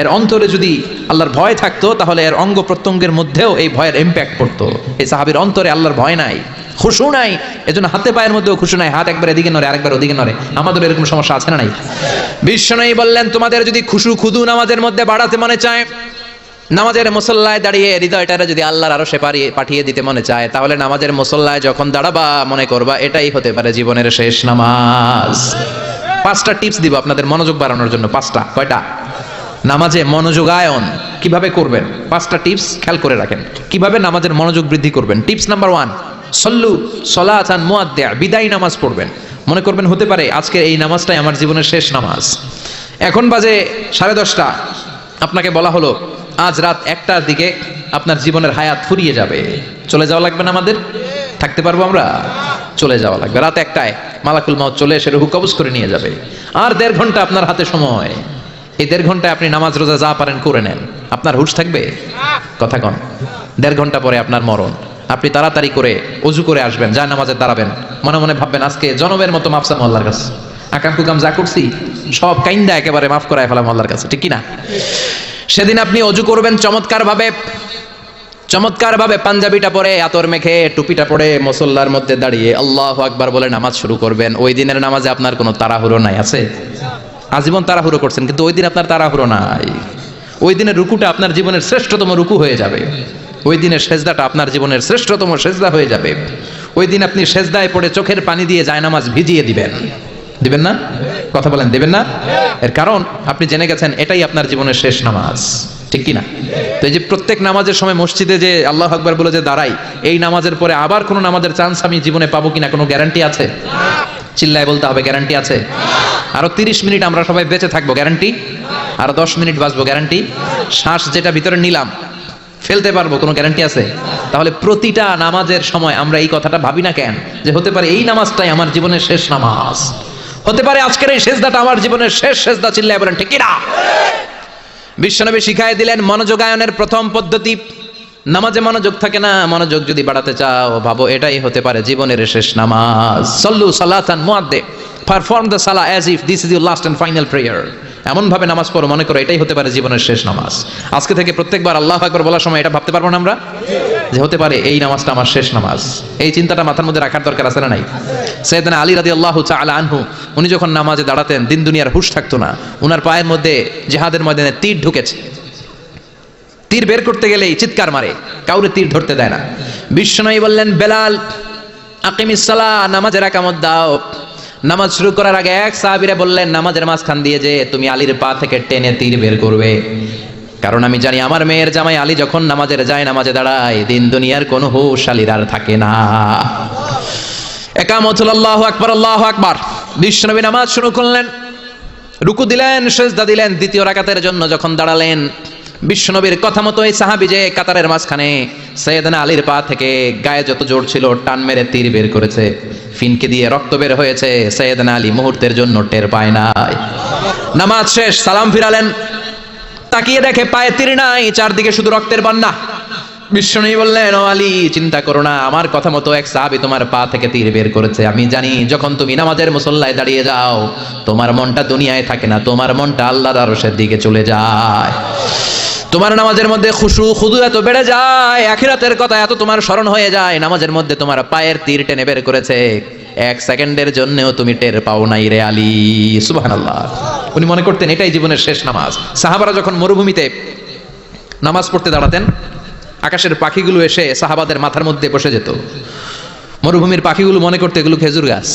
এর অন্তরে যদি আল্লাহর ভয় থাকতো তাহলে এর অঙ্গ প্রত্যঙ্গের মধ্যেও এই ভয়ের ইম্প্যাক্ট পড়তো। এই সাহাবীর অন্তরে আল্লাহর ভয় নাই, খুশু নাই, এজন্য হাতে পায়ের মধ্যেও খুশু নাই, হাত একবার এদিকে নড়ে আরেকবার ওদিকে নড়ে। আমাদের এরকম সমস্যা আছে না নাই? বিশ্বনবী বললেন তোমাদের যদি খুশু খুদু নামাজের মধ্যে বাড়াতে মনে চায়, নামাজের মুসল্লায় দাঁড়িয়ে হৃদয়টারে যদি আল্লাহর আরশে পাঠিয়ে দিতে মনে চায়, তাহলে নামাজের মুসল্লায় যখন দাঁড়াবা মনে করবা এটাই হতে পারে জীবনের শেষ নামাজ। 5টা টিপস দিব আপনাদের মনোযোগ বাড়ানোর জন্য। 5টা। কয়টা? নামাজে মনোযোগায়ন কিভাবে করবেন 5টা টিপস খেয়াল করে রাখেন, কিভাবে নামাজের মনোযোগ বৃদ্ধি করবেন। টিপস নাম্বার 1, সল্লু সলাতান মুআদ্দিয়া, বিদায় নামাজ পড়বেন। মনে করবেন হতে পারে আজকের এই নামাজটাই আমার জীবনের শেষ নামাজ। এখন বাজে 10:30, আপনাকে বলা হলো আজ রাত 1টার দিকে আপনার জীবনের হায়াত ফুরিয়ে যাবে, চলে যাওয়া লাগবে না? আমাদের থাকতে পারবো আমরা? চলে যাওয়া লাগবে। রাত 1টায় মালাকুল মাউত চলে এসে রূহ কবজ করে নিয়ে যাবে। আর 1.5 ঘন্টা আপনার হাতে সময়। এই 1.5 ঘন্টায় আপনি নামাজ রোজা যা পারেন করে নেন, আপনার হুঁশ থাকবে? কথা কন। 1.5 ঘন্টা পরে আপনার মরণ। আপনি তাড়াতাড়ি করে ওযু করে আসবেন, যা নামাজে দাঁড়াবেন, মনে মনে ভাববেন আজকে জনমের মতো মাফ চাম আল্লাহর কাছে, আকাম কুকাম যা করছি সব কাইন্দা একেবারে মাফ করায় ফেলাম আল্লাহর কাছে, ঠিক কি না? সেদিন আপনি ওযু করবেন চমৎকার ভাবে পাঞ্জাবিটা পরে, আতর মেখে, টুপিটা পরে মুসল্লার মধ্যে দাঁড়িয়ে আল্লাহু আকবার বলে নামাজ শুরু করবেন। ওই দিনের নামাজে আপনার কোনো তাড়াহুড়ো নাই। আছে? আজীবন তাড়াহুড়ো করছেন, কিন্তু ওই দিন আপনার তাড়াহুড়ো নাই। ওই দিনের রুকুটা আপনার জীবনের শ্রেষ্ঠতম রুকু হয়ে যাবে। ওই দিনের সেজদাটা আপনার জীবনের শ্রেষ্ঠতম সেজদা হয়ে যাবে। ওই দিন আপনি সেজদায় পড়ে চোখের পানি দিয়ে জায়নামাজ ভিজিয়ে দিবেন। দিবেন না? কথা বলেন, দিবেন না? এর কারণ আপনি জেনে গেছেন এটাই আপনার জীবনের শেষ নামাজ, ঠিক কি না? তো এই যে প্রত্যেক নামাজের সময় মসজিদে যে আল্লাহু আকবার বলে যে দাঁড়াই, এই নামাজের পরে আবার কোনো নামাজের চান্স আমি জীবনে পাবো কিনা কোনো গ্যারান্টি আছে? চিল্লায় বলতে হবে, গ্যারান্টি আছে? আরো 30 মিনিট আমরা সবাই বেঁচে থাকবো, গ্যারান্টি? আরো 10 মিনিট বাঁচবো, গ্যারান্টি? শ্বাস যেটা ভিতরে নিলাম ফেলতে পারবো, কোনো গ্যারান্টি আছে? তাহলে প্রতিটা নামাজের সময় আমরা এই কথাটা ভাবি না কেন যে হতে পারে এই নামাজটাই আমার জীবনের শেষ নামাজ, হতে পারে আজকের এই সেজদাটা আমার জীবনের শেষ সেজদা। চিল্লায় বলেন ঠিক কি না? বিশ্বনবী শিখায় দিলেন মনোযোগায়নের প্রথম পদ্ধতি। নামাজে মনোযোগ থাকে না, মনোযোগ যদি বাড়াতে চাও ভাবো এটাই হতে পারে জীবনের শেষ নামাজ। সল্লু সালাতান মুআদ্দি, পারফর্ম দ্য সালাহ as if this is your last and final prayer. এমন ভাবে নামাজ পড়ো মনে করো এটাই হতে পারে জীবনের শেষ নামাজ। আজকে থেকে প্রত্যেকবার আল্লাহু আকবার বলার সময় এটা ভাবতে পারবো না আমরা যে হতে পারে এই নামাজটা আমার শেষ নামাজ। এই চিন্তাটা মাথার মধ্যে রাখার দরকার আছে না নাই? সাইয়েদনা আলী রাদিয়াল্লাহু তাআলা আনহু উনি যখন নামাজে দাঁড়াতেন দিন দুনিয়ার হুঁশ থাকতো না। উনার পায়ের মধ্যে জিহাদের ময়দানে তীর ঢুকেছে, তীর বের করতে গেলেই চিৎকার মারে, কাউরে তীর ধরতে দেয় না। বিশ্বনবী বললেন বেলাল আকিমিস সালাহ, নামাজের একামত দাও। নামাজ শুরু করার আগে এক সাহাবীরা বললেন নামাজের মাঝখান দিয়ে যে তুমি আলীর পা থেকে টেনে তীর বের করবে, কারণ আমি জানি আমার মেয়ের জামাই আলী যখন নামাজের যায় নামাজে দাঁড়ায় দিন দুনিয়ার কোনো হুঁশ আলীর আর থাকে না। একামত হলো আল্লাহু আকবার, আল্লাহু আকবার। বিশ্বনবী নামাজ শুরু করলেন, রুকু দিলেন, সিজদা দিলেন। দ্বিতীয় রাকাতের জন্য যখন দাঁড়ালেন বিশ্বনবীর কথা মতো এই সাহাবী যে কাতারের মাঝখানে সাইয়েদনা আলীর পা থেকে গায়ে যত জোর ছিল টান মেরে তীর বের করেছে, ফিনকে দিয়ে রক্ত বের হয়েছে। সাইয়েদনা আলী মুহূর্তের জন্য টের পায় নাই। নামাজ শেষ, সালাম ফিরালেন, তাকিয়ে দেখে পায়ে তীর নাই, চারদিকে শুধু রক্তের বন্যা। বিশ্বনবী বললেন ও আলী চিন্তা করো না, আমার কথা মতো এক সাহাবী তোমার পা থেকে তীর বের করেছে। আমি জানি যখন তুমি নামাজের মুসল্লায় দাঁড়িয়ে যাও তোমার মনটা দুনিয়ায় থাকে না, তোমার মনটা আল্লাহর আরশের দিকে চলে যায়। তোমার নামাজের মধ্যে খুশু খুদু এত বেড়ে যায়, আখিরাতের কথা এত তোমার স্মরণ হয়ে যায়, নামাজের মধ্যে তোমার পায়ের তীর টেনে বের করেছে, 1 সেকেন্ডের জন্যও তুমি টের পাও নাই রে আলী। সুবহানাল্লাহ। উনি মনে করতেন এটাই জীবনের শেষ নামাজ। সাহাবারা যখন মরুভূমিতে নামাজ পড়তে দাঁড়াতেন আকাশের পাখিগুলো এসে সাহাবাদের মাথার মধ্যে বসে যেত। মরুভূমির পাখিগুলো মনে করতো এগুলো খেজুর গাছ।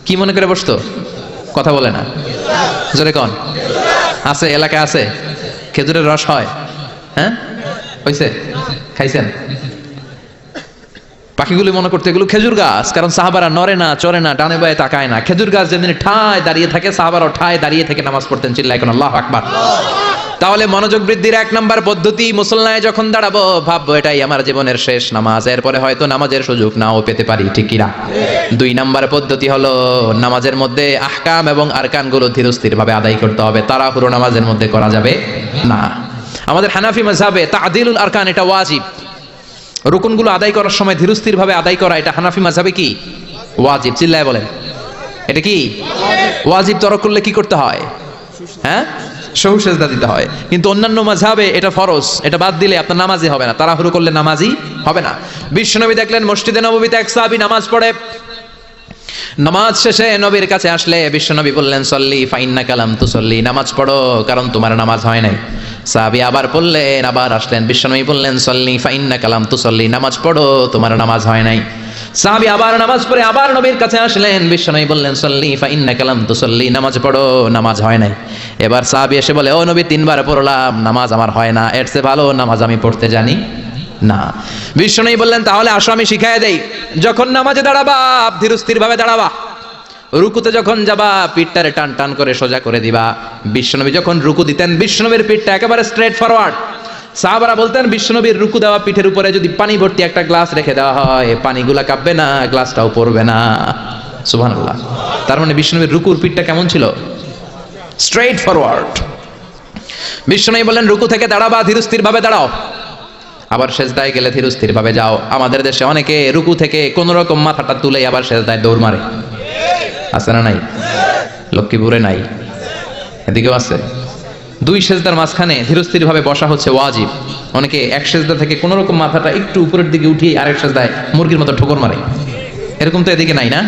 কি মনে করে বসতো? কথা বলে না, জোরে কন। আছে, এলাকায় আছে? খেজুরের রস হয়? হ্যাঁ, হয়েছে? খাইছেন? পাখিগুলি মনে করতে এগুলো খেজুর গাছ, কারণ সাহাবারা নড়ে না, চড়ে না, ডানে বায়ে তাকায় না। খেজুর গাছ যেদিন ঠায় দাঁড়িয়ে থাকে, সাহাবারাও ঠায় দাঁড়িয়ে থেকে নামাজ পড়তেন। চিল্লায় এখন আল্লাহু আকবার। তাহলে মনোযোগ বৃদ্ধির 1 নাম্বার পদ্ধতি, মুসল্লায় যখন দাঁড়াবো ভাববো এটাই আমার জীবনের শেষ নামাজ, এরপরে হয়তো নামাজের সুযোগ নাও পেতে পারি, ঠিক কি না? 2 নাম্বার পদ্ধতি হলো নামাজের মধ্যে আহকাম এবং আরকানগুলো ধীরস্থির ভাবে আদায় করতে হবে, তাড়াহুড়ো নামাজের মধ্যে করা যাবে না। আমাদের হানাফি মাযহাবে তা'দিলুল আরকান এটা ওয়াজিব। রুকুনগুলো আদায় করার সময় ধীরস্থির ভাবে আদায় করা, এটা হানাফি মাযহাবে কি ওয়াজিব। চিল্লায় বলেন, এটা কি ওয়াজিব? তরক করলে কি করতে হয়? হ্যাঁ, সহু সেজদা দিতে হয়। কিন্তু অন্যান্য মাযহাবে এটা ফরজ, এটা বাদ দিলে আপনার নামাজই হবে না, তাড়াহুড়ো করলে নামাজই হবে না। বিশ্বনবী দেখলেন মসজিদে নববীতে এক সাহাবী নামাজ পড়ে, নামাজ শেষে নবীর কাছে আসলে বিশ্বনবী বললেন সল্লি ফাইন্নাকা লাম তুসল্লি, নামাজ পড়ো কারণ তোমার নামাজ হয় নাই। সাহাবী আবার পড়লেন, আবার আসলেন, বিশ্বনবী বললেন সল্লি ফাইন্নাকা লাম তুসল্লি, নামাজ পড়ো তোমার নামাজ হয় নাই। সাহাবী আবার নামাজ পড়ে আবার নবীর কাছে আসলেন, বিশ্বনবী বললেন সল্লি ফাইন্নাকা লাম তুসল্লি, নামাজ পড়ো নামাজ হয় নাই। এবার সাহাবী এসে বলে, ও নবী 3 বার পড়লাম, নামাজ আমার হয় না, এর চেয়ে ভালো নামাজ আমি পড়তে জানি না। বিশ্বনবী বললেন তাহলে আসো আমি শিখাই দেই, যখন নামাজে দাঁড়াবা ধীরস্থির ভাবে দাঁড়াবা, রুকুতে যখন যাবা পিঠটারে টান টান করে সোজা করে দিবা। বিশ্বনবী যখন রুকু দিতেন বিশ্বনবীর পিঠটা একেবারে স্ট্রেট ফরওয়ার্ড। সাহাবারা বলতেন বিশ্বনবীর রুকু দেওয়া পিঠের উপরে যদি পানি ভর্তি একটা গ্লাস রেখে দেওয়া হয়, পানিগুলা কাঁপবে না, গ্লাসটাও পড়বে না। সুবহানাল্লাহ। তার মানে বিশ্বনবীর রুকুর পিঠটা কেমন ছিল? Straight forward. বিশ্বনবী বললেন রুকু থেকে দাঁড়াবা, ধীরস্থির ভাবে দাঁড়াও। আবার সেজদায় গেলে ধীরস্থির ভাবে যাও। আমাদের দেশে অনেকে রুকু থেকে কোন রকম মাথাটা তুলে আবার সেজদায় দৌড় মারে, আছে না নাই? লক্ষ্মীপুরে নাই, এদিকেও আছে। 2 সেজদার মাঝখানে ধীরস্থির ভাবে বসা হচ্ছে ওয়াজিব। অনেকে এক সেজদা থেকে কোন রকম মাথাটা একটু উপরের দিকে উঠিয়ে আরেক সেজদায় মুরগির মতো ঠোকর মারে, এরকম তো এদিকে নাই না?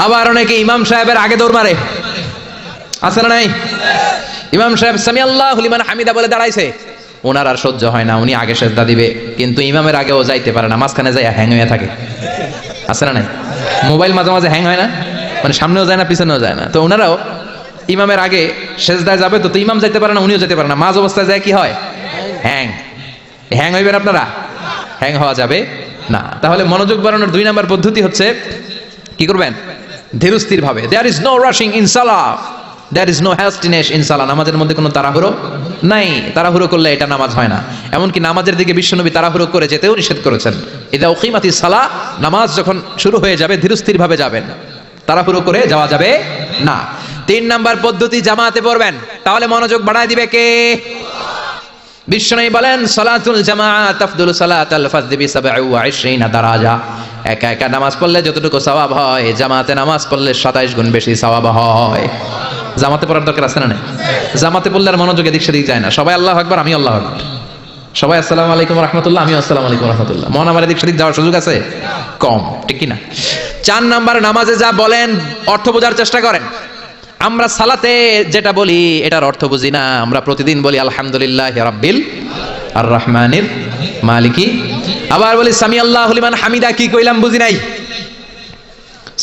আবার অনেকে ইমাম সাহেবের আগে দৌড় মারে, আছে না নাই? ইমাম সাহেব সামি আল্লাহু লিমান হামিদা বলে দাঁড়াইছে, ওনার আর সহ্য হয় না, উনি আগে সেজদা দিবে, কিন্তু ইমামের আগেও যাইতে পারে না, মাঝখানে যায় হ্যাং হয়ে থাকে, আছে না নাই? মোবাইল মাঝে মাঝে হ্যাং হয় না, মানে সামনেও যায় না পিছনেও যায় না। তো ওনারাও ইমামের আগে সেজদায় যাবে, তো ইমাম যাইতে পারে না, উনিও যেতে পারে না, মাঝ অবস্থায় যায় কি হয়? হ্যাং। হ্যাং হইবেন আপনারা? হ্যাং হওয়া যাবে না। তাহলে মনোযোগ বাড়ানোর 2 নাম্বার পদ্ধতি হচ্ছে কি করবেন? ধীরস্থির ভাবে। There is no rushing in সালাহ, there is no hastiness in সালাহ। নামাজের মধ্যে কোনো তাড়াহুড়ো নাই, তাড়াহুড়ো করলে এটা নামাজ হয় না। এমনকি নামাজের দিকে বিশ্বনবী তাড়াহুড়ো করে যেতেও নিষেধ করেছেন। ইদা উকিমাতিস সালাহ, নামাজ যখন শুরু হয়ে যাবে ধীরস্থির ভাবে যাবেন, তাড়াহুড়ো করে যাওয়া যাবে না। 3 নাম্বার পদ্ধতি জামাতে পড়বেন, তাহলে মনোযোগ বাড়ায় দিবে কে? বিশ্বনবী বলেন সালাতুল জামাআত আফদলু সালাতাল ফাজদি বি 27 দারাজা। একা একা নামাজ পড়লে যতটুকু সওয়াব হয়, জামাতে নামাজ পড়লে 27 গুণ বেশি সওয়াব হয়। জামাতে পড়ার দরকার আছে না নাই? জামাতে পড়লে আর মনোযোগ এদিক সেদিক যায় না। সবাই আল্লাহু আকবার, আমি আল্লাহু আকবার, সবাই আসসালামু আলাইকুম রাহমাতুল্লাহ, আমি আসসালামু আলাইকুম রাহমাতুল্লাহ, মন আমার এদিক সেদিক যাওয়ার সুযোগ আছে? কম, ঠিক কি না? 4 নাম্বার, নামাজে যা বলেন অর্থ বোঝার চেষ্টা করেন। আমরা সালাতে যেটা বলি এটার অর্থ বুঝি না। আমরা প্রতিদিন বলি আলহামদুলিল্লাহি রাব্বিল আর রহমানির মালিকি, আবার বলি সামি আল্লাহু লিমান হামিদা, কি কইলাম বুঝি নাই।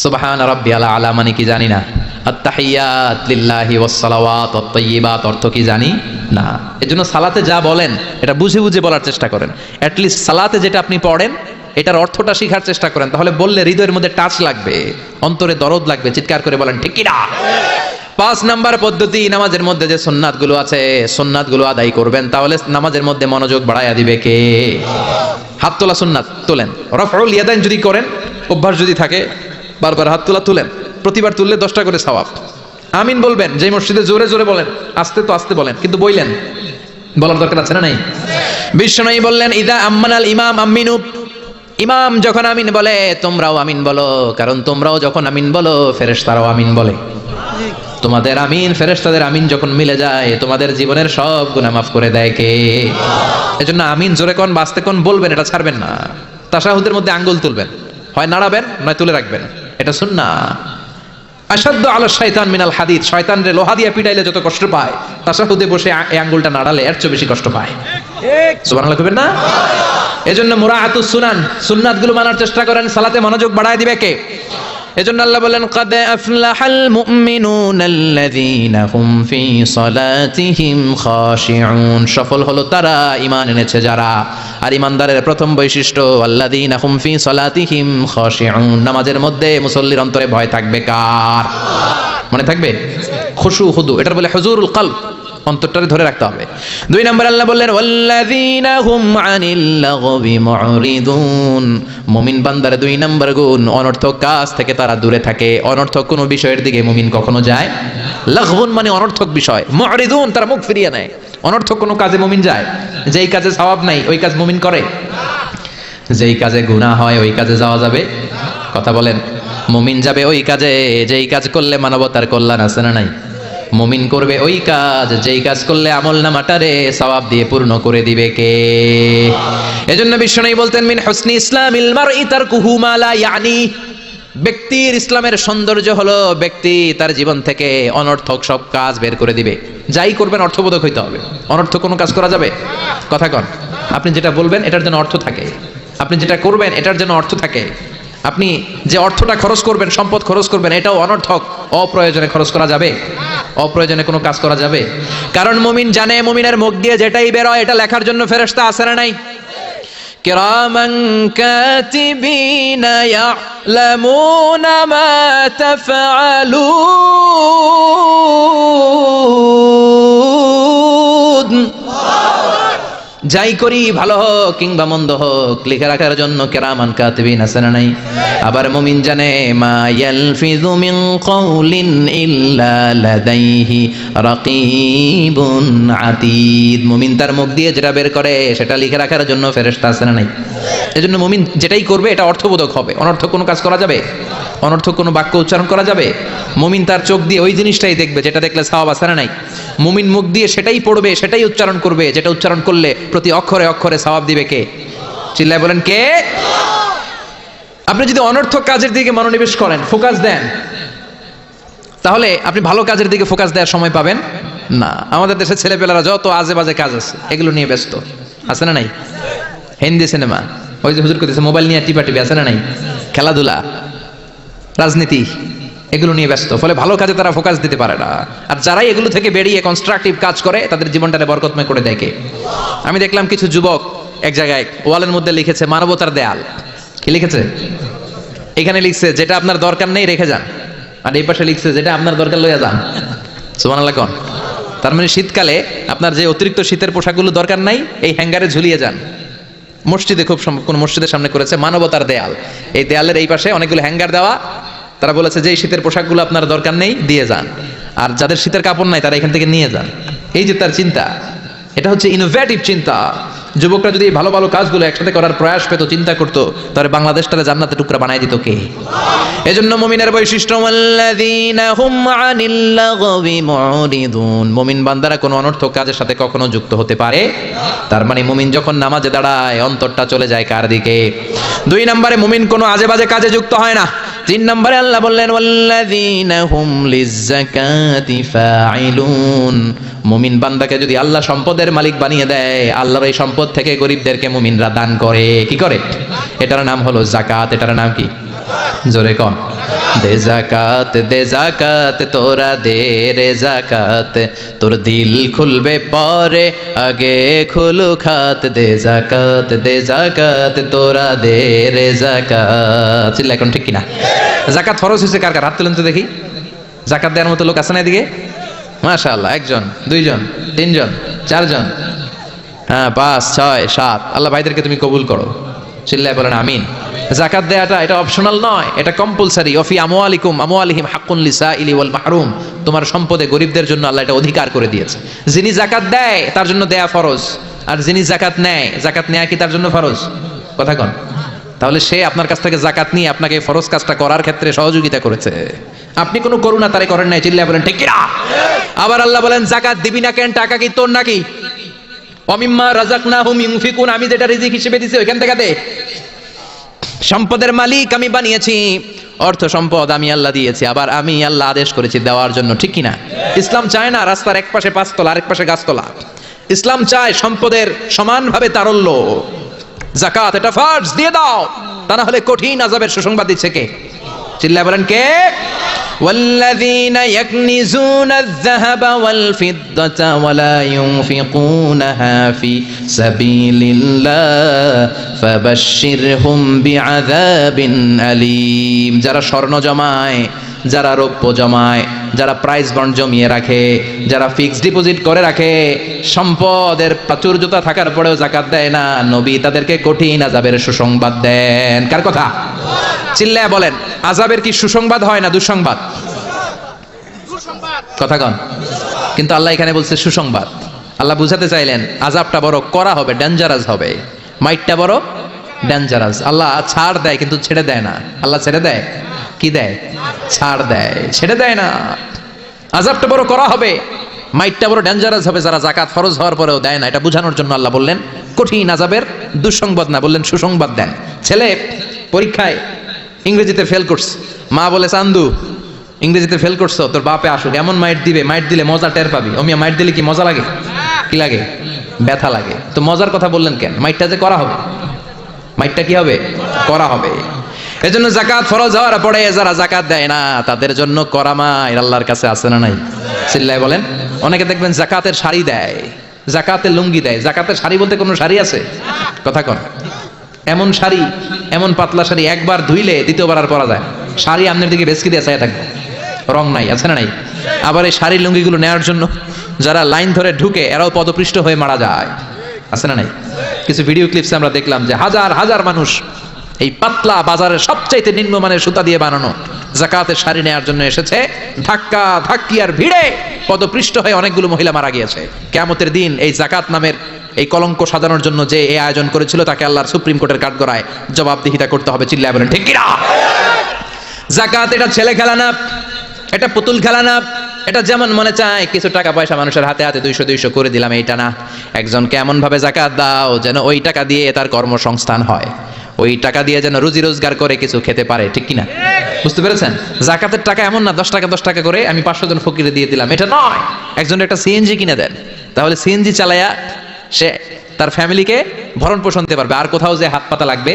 সুবহান রাব্বিয়াল আলা মানে কি জানি না। আত-তাহিয়াত লিল্লাহি ওয়াস সালাওয়াত ওয়াত তাইয়্যিবাত অর্থ কি জানি না। এজন্য সালাতে যা বলেন এটা বুঝে বুঝে বলার চেষ্টা করেন। অ্যাট লিস্ট সালাতে যেটা আপনি পড়েন এটার অর্থটা শেখার চেষ্টা করেন, তাহলে বললে হৃদয়ের মধ্যে টাচ লাগবে, অন্তরে দরদ লাগবে, চিৎকার করে বলেন ঠিক কি না। 5 নাম্বার পদ্ধতি, নামাজের মধ্যে যে সুন্নাতগুলো আছে সুন্নাতগুলো আদায় করবেন, তাহলে নামাজের মধ্যে মনোযোগ বাড়ায়া দিবে কে? হাত তোলা সুন্নাত তোলেন। রফউল ইয়াদাইন যদি করেন, অভ্যাস যদি থাকে, বারবার হাত তোলা তুলেন, প্রতিবার তুললে 10টা করে সওয়াব। আমিন বলবেন, যে মসজিদে জোরে জোরে বলেন, আস্তে তো আস্তে বলেন, কিন্তু বইলেন, বলার দরকার আছে না নাই? বিশ্বনবী বললেন ইদা আম্মানাল ইমাম আমিনু, ইমাম যখন আমিন বলে তোমরাও আমিন বলো, কারণ তোমরাও যখন আমিন বলো ফেরেশতারাও আমিন বলে। তোমাদের আমিন ফেরেশতাদের আমিন যখন মিলে যায় তোমাদের জীবনের সব গুনাহ মাফ করে দেয় কে? এজন্য আমিন জোরে কোন বাস্তে কোন বলবেন, এটা ছাড়বেন না। তাশাহুদের মধ্যে আঙ্গুল তুলবেন, হয় নাড়াবেন নয় তুলে রাখবেন, এটা সুন্নাহ। আশাদ্দু আলা শাইতান মিনাল হাদিদ, শয়তানরে লোহা দিয়ে পিটাইলে যত কষ্ট পায়, তাশাহুদে বসে এই আঙ্গুলটা নাড়ালে এর চেয়ে বেশি কষ্ট পায়। ঠিক সুবহানাল্লাহ কইবেন না? এজন্য মুরাআতুস সুনান, সুন্নাতগুলো মানার চেষ্টা করেন। সালাতে মনোযোগ বাড়ায় দিবে কে? এজন্য আল্লাহ বলেন কাদ আফলাহাল মুমিনুনাল্লাযীনা হুম ফি সালাতিহিম খাশিউন, সফল হলো তারা ঈমান এনেছে যারা। আর ঈমানদারের প্রথম বৈশিষ্ট্য আল্লাযীনা হুম ফি সালাতিহিম খাশিউন, নামাজের মধ্যে মুসল্লির অন্তরে ভয় থাকবে কার? মনে থাকবে খুশু হুদু, এটার বলে হুজুরুল কলব, অন্তরটারে ধরে রাখতে হবে। 2 নম্বর আল্লাহ বললেন ওয়াল্লাযীনা হুম আনিল লাগবি মুরিদুন, মুমিন বান্দার 2 নম্বর গুণ অনর্থক কাজ থেকে তারা দূরে থাকে। অনর্থক কোনো বিষয়ের দিকে মুমিন কখনো যায়, লাগবুন মানে অনর্থক বিষয়, মুরিদুন তারা মুখ ফিরিয়ে নেয়। অনর্থক কোনো কাজে মুমিন যায়? যেই কাজে সওয়াব নাই ওই কাজ মুমিন করে? যেই কাজে গুনাহ হয় ওই কাজে যাওয়া যাবে? কথা বলেন। মুমিন যাবে ওই কাজে যেই কাজ করলে মানবতার কল্যাণ আছে না নাই? মুমিন করবে ওই কাজ যেই কাজ করলে আমলনামাটারে সওয়াব দিয়ে পূর্ণ করে দিবে কে? এজন্য বিশ্বনবী বলতেন মিন হুসনি ইসলামিল মারই তারকুহু মা লা ইয়ানি, ব্যক্তির ইসলামের সৌন্দর্য হলো ব্যক্তি তার জীবন থেকে অনর্থক সব কাজ বের করে দিবে। যাই করবেন অর্থবোধক হইতে হবে। অনর্থক কোনো কাজ করা যাবে? কথা কন। আপনি যেটা বলবেন এটার জন্য অর্থ থাকে, আপনি যেটা করবেন এটার জন্য অর্থ থাকে। আপনি যে অর্থটা খরচ করবেন, সম্পদ খরচ করবেন, এটাও অনর্থক, অপ্রয়োজনে খরচ করা যাবে? অপ্রয়োজনে কোনো কাজ করা যাবে? কারণ মুমিন জানে মুমিনের মুখ দিয়ে যেটাই বের হয় এটা লেখার জন্য ফেরেশতা আছে না নাই? কিরামান কাতিবিনা ইয়ালামুনা মা তাফআলুন, যাই করি ভালো হোক কিংবা মন্দ হোক লিখে রাখার জন্য কিরামান কাতিবিন আছে না নাই? আবার মুমিন জানে মা ইয়ালফিযু মিন কাউলিন ইল্লা লাদাইহি রাকীবুন আতীদ, মুমিন তার মুখ দিয়ে যেটা বের করে সেটা লিখে রাখার জন্য ফেরেশতা আছে না নাই? এজন্য মুমিন যেটাই করবে এটা অর্থবোধক হবে। অনর্থক কোনো কাজ করা যাবে? অনর্থক কোনো বাক্য উচ্চারণ করা যাবে? মুমিন তার চোখ দিয়ে ওই জিনিসটাই দেখবে যেটা দেখলে সওয়াব আছে না নাই? মুমিন মুখ দিয়ে সেটাই পড়বে, সেটাই উচ্চারণ করবে যেটা উচ্চারণ করলে প্রতি অক্ষরে অক্ষরে সওয়াব দিবে কে? চিল্লায় বলেন কে? আপনি যদি অনর্থক কাজের দিকে মনোনিবেশ করেন, ফোকাস দেন, তাহলে আপনি ভালো কাজের দিকে ফোকাস দেওয়ার সময় পাবেন না। আমাদের দেশের ছেলেপেলারা যত আজে বাজে কাজ আছে এগুলো নিয়ে ব্যস্ত, আছে না নাই? হিন্দি সিনেমা, ওই যে হুজুর করতেছে মোবাইল নিয়ে টিপাটিপি, আছে না নাই? খেলাধুলা, রাজনীতি, এগুলো নিয়ে ব্যস্ত, ফলে ভালো কাজে তারা ফোকাস দিতে পারে না। আর যারাই এগুলো থেকে বেরিয়ে কনস্ট্রাকটিভ কাজ করে তাদের জীবনটারে বরকতময় করে দেয় কে? আমি দেখলাম কিছু যুবক এক জায়গায় ওয়ালের মধ্যে লিখেছে মানবতার দেয়াল। কি লিখেছে? এখানে লিখছে যেটা আপনার দরকার নেই রেখে যান, আর এই পাশে লিখছে যেটা আপনার দরকার লইয়া যান। সুবহানাল্লাহ কোন? তার মানে শীতকালে আপনার যে অতিরিক্ত শীতের পোশাকগুলো দরকার নাই এই হ্যাঙ্গারে ঝুলিয়ে যান। মসজিদে খুব কোন মসজিদের সামনে করেছে মানবতার দেয়াল, এই দেয়ালের এই পাশে অনেকগুলো হ্যাঙ্গার দেওয়া। তারা বলেছে যে এই শীতের পোশাকগুলো আপনার দরকার নেই দিয়ে যান, আর যাদের শীতের কাপড় নাই তারা এখান থেকে নিয়ে যান। এই যে তার চিন্তা, এটা হচ্ছে ইনোভেটিভ চিন্তা। যুবকরা যদি ভালো ভালো কাজগুলো একসাথে করার প্রয়াস পেত, চিন্তা করতো, তাহলে বাংলাদেশটারে জান্নাতের টুকরা বানাই দিত কে? এজন্য মুমিনের বৈশিষ্ট্য ওয়াল্লাযীনা হুম আনিল লাগবি মুরিদুন, মুমিন বান্দারা কোনো অনর্থক কাজের সাথে কখনো যুক্ত হতে পারে। তার মানে মুমিন যখন নামাজে দাঁড়ায় অন্তরটা চলে যায় কার দিকে? 2 নম্বরে মুমিন কোনো আজে বাজে কাজে যুক্ত হয় না। 3 নম্বরে আল্লাহ বললেন ওয়াল্লাযীনা হুম লিয-যাকাতি ফাঈলুন, মুমিন বান্দাকে যদি আল্লাহ সম্পদের মালিক বানিয়ে দেয়, আল্লাহর এই সম্পদ থেকে গরিবদেরকে মুমিনরা দান করে। কি করে? এটার নাম হলো যাকাত। এটার নাম কি? জোরে কন। দে যাকাত তোরা দে রে যাকাত, তোর দিল খুলবে পরে আগে খুলু খাত। দে যাকাত তোরা দে রে যাকাত। চিল্লা এখন ঠিক কিনা? যাকাত ফরজ হয়েছে কার কার? হাত তুলেন তো দেখি। যাকাত দেওয়ার মতো লোক আছে না এদিকে? মাশাআল্লাহ, 1 জন 2 জন 3 জন 4 জন, হ্যাঁ 5 6 7। আল্লাহ ভাইদেরকে তুমি কবুল করো। চিল্লায় বলেন আমিন। যাকাত দেয়াটা এটা অপশনাল নয়, এটা কম্পালসারি। ওয়াফি আমওয়ালিহিম হাক্কুন লিসাইলি ওয়াল মাহরুম, তোমার সম্পদে গরিবদের জন্য আল্লাহ এটা অধিকার করে দিয়েছে। যিনি যাকাত দেয় তার জন্য দেয়া ফরজ, আর যিনি যাকাত নেয়, যাকাত নেয়া কি তার জন্য ফরজ? কথা কন। তাহলে সে আপনার কাছ থেকে যাকাত নিয়ে আপনাকে ফরজ কাজটা করার ক্ষেত্রে সহযোগিতা করেছে। আপনি কোনো করুণা তারে করেন নাই। চিল্লায় বলেন ঠিক কিনা? আবার আল্লাহ বলেন যাকাত দিবি না কেন? টাকা কি তোর নাকি? ওয়ামিম্মা রাযাকনাহুম ইউনফিকুন, আমি যেটা রিজিক হিসেবে দিছি ওইখান থেকে দে। সম্পদের মালিক আমি বানিয়েছি, অর্থ সম্পদ আমি আল্লাহ দিয়েছি, আবার আমি আল্লাহ আদেশ করেছি দেওয়ার জন্য। ঠিক কিনা? ইসলাম চায় না রাস্তার এক পাশে 5 তলা আরেক পাশে গাছতলা। ইসলাম চায় সম্পদের সমানভাবে তারল্য। যাকাত এটা ফরজ, দিয়ে দাও, তা না হলে কঠিন আযাবের সুসংবাদ দিচ্ছে কে? চিল্লায় বলেন কে? والذين يكنزون الذهب والفضة ولا ينفقونها في سبيل الله فبشرهم بعذاب أليم। যারা স্বর্ণ জমায়, যারা রৌপ্য জমায়, যারা প্রাইজ বন্ড জমিয়ে রাখে, যারা ফিক্সড ডিপোজিট করে রাখে, সম্পদের প্রাচুর্যতা থাকার পরেও যাকাত দেয় না, নবী তাদেরকে কঠিন আযাবের সুসংবাদ দেন। কার কথা? চিল্লায় বলেন, আযাবের কি সুসংবাদ হয় না দুঃসংবাদ? কথা কন। কিন্তু আল্লাহ এখানে বলছে সুসংবাদ। আল্লাহ বুঝাতে চাইলেন আযাবটা বড় করা হবে, ডেঞ্জারাস হবে, মাইটটা বড় ডেঞ্জারাস। আল্লাহ ছাড় দেয় কিন্তু ছেড়ে দেয় না। আল্লাহ ছেড়ে দেয়, কি দেয়? ছাড় দেয়, ছেড়ে দেয় না। আযাবটা বড় করা হবে, মাইটটা বড় ডেঞ্জারাস হবে যারা যাকাত ফরজ হওয়ার পরেও দেয় না। এটা বোঝানোর জন্য আল্লাহ বললেন কঠিন আযাবের দুঃসংবাদ না, বললেন সুসংবাদ দেন। ছেলে পরীক্ষায় ইংরেজিতে ফেল করছে, মা বলে চান্দু ইংরেজিতে ফেল করছো, তোর বাপে আসুক, এমন মাইট দিবে, মাইট দিলে মজা টের পাবি। অমিয়া মাইট দিলে কি মজা লাগে? কি লাগে? ব্যথা লাগে। তো মজার কথা বললেন কেন? মাইটটা যে করা হবে, মাইটটা কি হবে? করা হবে। এজন্য যাকাত ফরজ হওয়ার পরে যারা যাকাত দেয় না তাদের জন্য করা মাইর আল্লাহর কাছে আছে না নাই? চিল্লায় বলেন। অনেকে দেখবেন যাকাতের শাড়ি দেয়, যাকাতের লুঙ্গি দেয়। যাকাতের শাড়ি বলতে কোনো শাড়ি আছে? কথা কন। এমন শাড়ি, এমন পাতলা শাড়ি একবার ধুইলে দ্বিতীয়বার আর পরা যায়। শাড়ি আপনার দিকে বেসকি দিয়ে চাই থাকবে, রং নাই, আছে না নাই? আবার এই শাড়ি লুঙ্গিগুলো নেওয়ার জন্য যারা লাইন ধরে ঢুকে এরাও পদপৃষ্ট হয়ে মারা যায়, আছে না নাই? কিছু ভিডিও ক্লিপসে আমরা দেখলাম যে হাজার হাজার মানুষ এই পাতলা বাজারের সবচাইতে নিম্নমানের সুতা দিয়ে বানানো যাকাতের শাড়ি নেওয়ার জন্য এসেছে, ধাক্কা ধাক্কি আর ভিড়ে পদপৃষ্ট হয়ে অনেকগুলো মহিলা মারা গিয়েছে। কিয়ামতের দিন এই যাকাত নামের এই কলঙ্ক সাজানোর জন্য যে এই আয়োজন করেছিল তাকে আল্লাহর সুপ্রিম কোর্টের কাঠগড়ায় জবাবদিহিতা করতে হবে। চিল্লায় বলেন ঠিক কিনা? যাকাত এটা ছেলে খেলা না, এটা পুতুল খেলা না। এটা যেমন মনে চায় কিছু টাকা পয়সা মানুষের হাতে হাতে 200 করে দিলাম, এইটা না। একজনকে এমন ভাবে যাকাত দাও যেন ওই টাকা দিয়ে তার কর্মসংস্থান হয়, ওই টাকা দিয়ে যেন রুজি রোজগার করে কিছু খেতে পারে, ঠিক কিনা? বুঝতে পেরেছেন? যাকাতের টাকা এমন না 10 টাকা করে আমি 500 জন ফকিরে দিয়ে দিলাম, এটা নয়। একজনের একটা সিএনজি কিনে দেন, তাহলে সিএনজি চালায়া সে তার ফ্যামিলিকে ভরণ পোষণ দিতে পারবে, আর কোথাও যে হাত পাতা লাগবে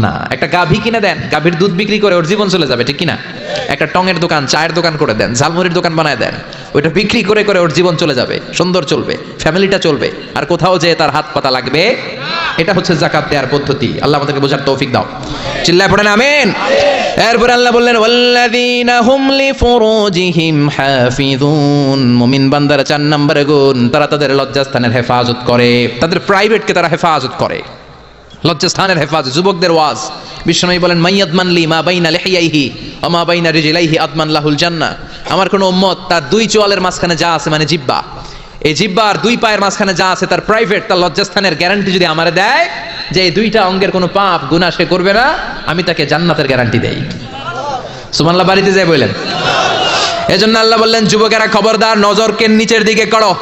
না। একটা গাভী কিনে দেন, গাভীর দুধ বিক্রি করে ওর জীবন চলে যাবে, ঠিক কিনা? একটা টঙের দোকান, চায়ের দোকান করে দেন, ঝালমুড়ির দোকান বানায় দেন, ওইটা বিক্রি করে করে ওর জীবন চলে যাবে, সুন্দর চলবে, ফ্যামিলিটা চলবে, আর কোথাও যে তার হাত পাতা লাগবে। এটা হচ্ছে যাকাত দেওয়ার পদ্ধতি। আল্লাহ আমাদেরকে বোঝার তৌফিক দাও। চিল্লায় পড়েন আমিন। এরপর আল্লাহ বললেন ওয়াল্লাযীনা হুম লিফুরুজিহিম হাফিযুন। মুমিন বান্দার 4 নম্বরে গুণ, তারা তাদের লজ্জাস্থানের হেফাজত করে, তাদের প্রাইভেটকে তারা হেফাজত করে। লজ্জাস্থানের হেফাজত, যুবকদের ওয়াজ। বিশ্বনবী বলেন মাইয়াদমান লি মা বাইনা লিহিয়াইহি ওয়া মা বাইনা রিজলাইহি আদমান লাহুল জান্নাহ। আমার কোন উম্মত তার 2 চোয়ালের মাঝখানে যা আছে, মানে জিহ্বা, এই জিহ্বা আর 2 পায়ের মাঝখানে যা আছে তার প্রাইভেট, তার লজ্জাস্থানের গ্যারান্টি যদি আমারে দেয় যে এই 2টা অঙ্গের কোনো পাপ গুনাহ সে করবে না, আমি তাকে জান্নাতের গ্যারান্টি দেই। সুবহানাল্লাহ। বাড়িতে যাই বলেন। এজন্য আল্লাহ বললেন যুবকেরা খবরদার, নজরকে নিচের দিকে করো।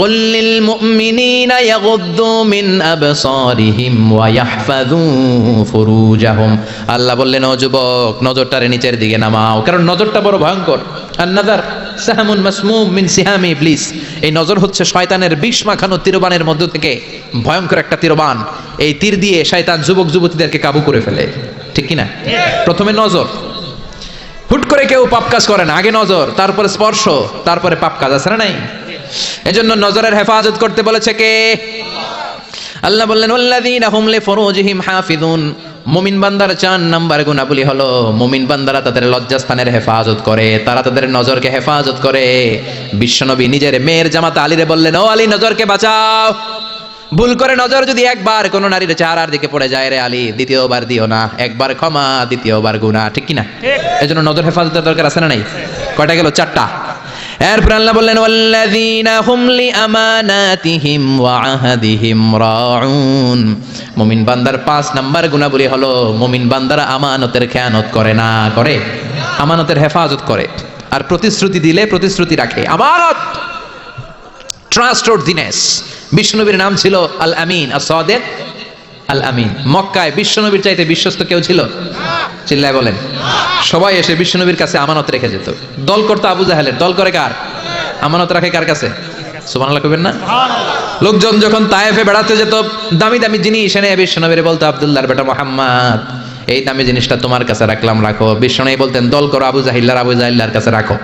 قل للمؤمنين يغضوا من أبصارهم ويحفظوا فروجهم। আল্লাহ বললেন ও যুবক, নজরটারে নিচের দিকে নামাও, কারণ নজরটা বড় ভয়ঙ্কর। আন-নাযার সাহমুন মাসমুম মিন সিহামি ইবলিস। এই নজর হচ্ছে শয়তানের বিষ মাখানো তীরবানের মধ্য থেকে ভয়ঙ্কর একটা তীরবান। এই তীর দিয়ে শয়তান যুবক যুবতীদেরকে কাবু করে ফেলে, ঠিক কি না? প্রথমে নজর, হুট করে কেউ পাপ কাজ করে না, আগে নজর, তারপরে স্পর্শ, তারপরে পাপ কাজ, আছে না নাই? এজন্য নজরের হেফাজত করতে বলেছে কে? আল্লাহ বললেন ওয়াল্লাযীনা হুম লিফুরুজিহিম হাফিযুন। মুমিন বান্দার 4 নাম্বার গুণাবলী হলো মুমিন বান্দারা তাদের লজ্জাস্থানের হেফাজত করে, তারা তাদের নজরকে হেফাজত করে। বিশ্বনবী নিজের মেয়ের জামাতা আলীরে বললেন ও আলী, নজরকে বাঁচাও। ভুল করে নজর যদি একবার কোন নারীর চেহারার দিকে পড়ে যায়, রে আলী, দ্বিতীয়বার দিও না। একবার ক্ষমা, দ্বিতীয়বার গুনাহ, ঠিক কি না? এজন্য নজর হেফাজতের দরকার, আছে না নাই? কয়টা গেল? 4টা। এরপর আল্লাহ বললেন ওয়াল্লাযীনা হুম লিআমানাতিহিম ওয়া আহাদিহিম রাউন। মুমিন বান্দার 5 নাম্বার গুণাবলী হলো মুমিন বান্দারা আমানতের খেয়ানত করে না, করে আমানতের হেফাজত করে, আর প্রতিশ্রুতি দিলে প্রতিশ্রুতি রাখে। আমানত, ট্রাস্টওয়ার্দিনেস। বিশ্বনবীর নাম ছিল আল আমিন, as-সাদিক আল আমিন। মক্কায় বিশ্বনবীর চাইতে বিশ্বস্ত কেউ ছিল? চিল্লায় বলেন। সবাই এসে বিশ্বনবীর কাছে আমানত রেখে যেত। দল করতো আবু জাহেলের, দল করে কার? আমানত রাখে কার কাছে? সুবহানাল্লাহ কইবেন না? লোকজন যখন তায়েফে বেড়াতে যেত, দামি দামি জিনিস এনে বিশ্বনবীরে বলতো আব্দুল্লাহর বেটা মুহাম্মদ, এই দামি জিনিসটা তোমার কাছে রাখলাম, রাখো। বিশ্বনবী বলতেন দল করো আবু জাহিল্লার কাছে রাখো।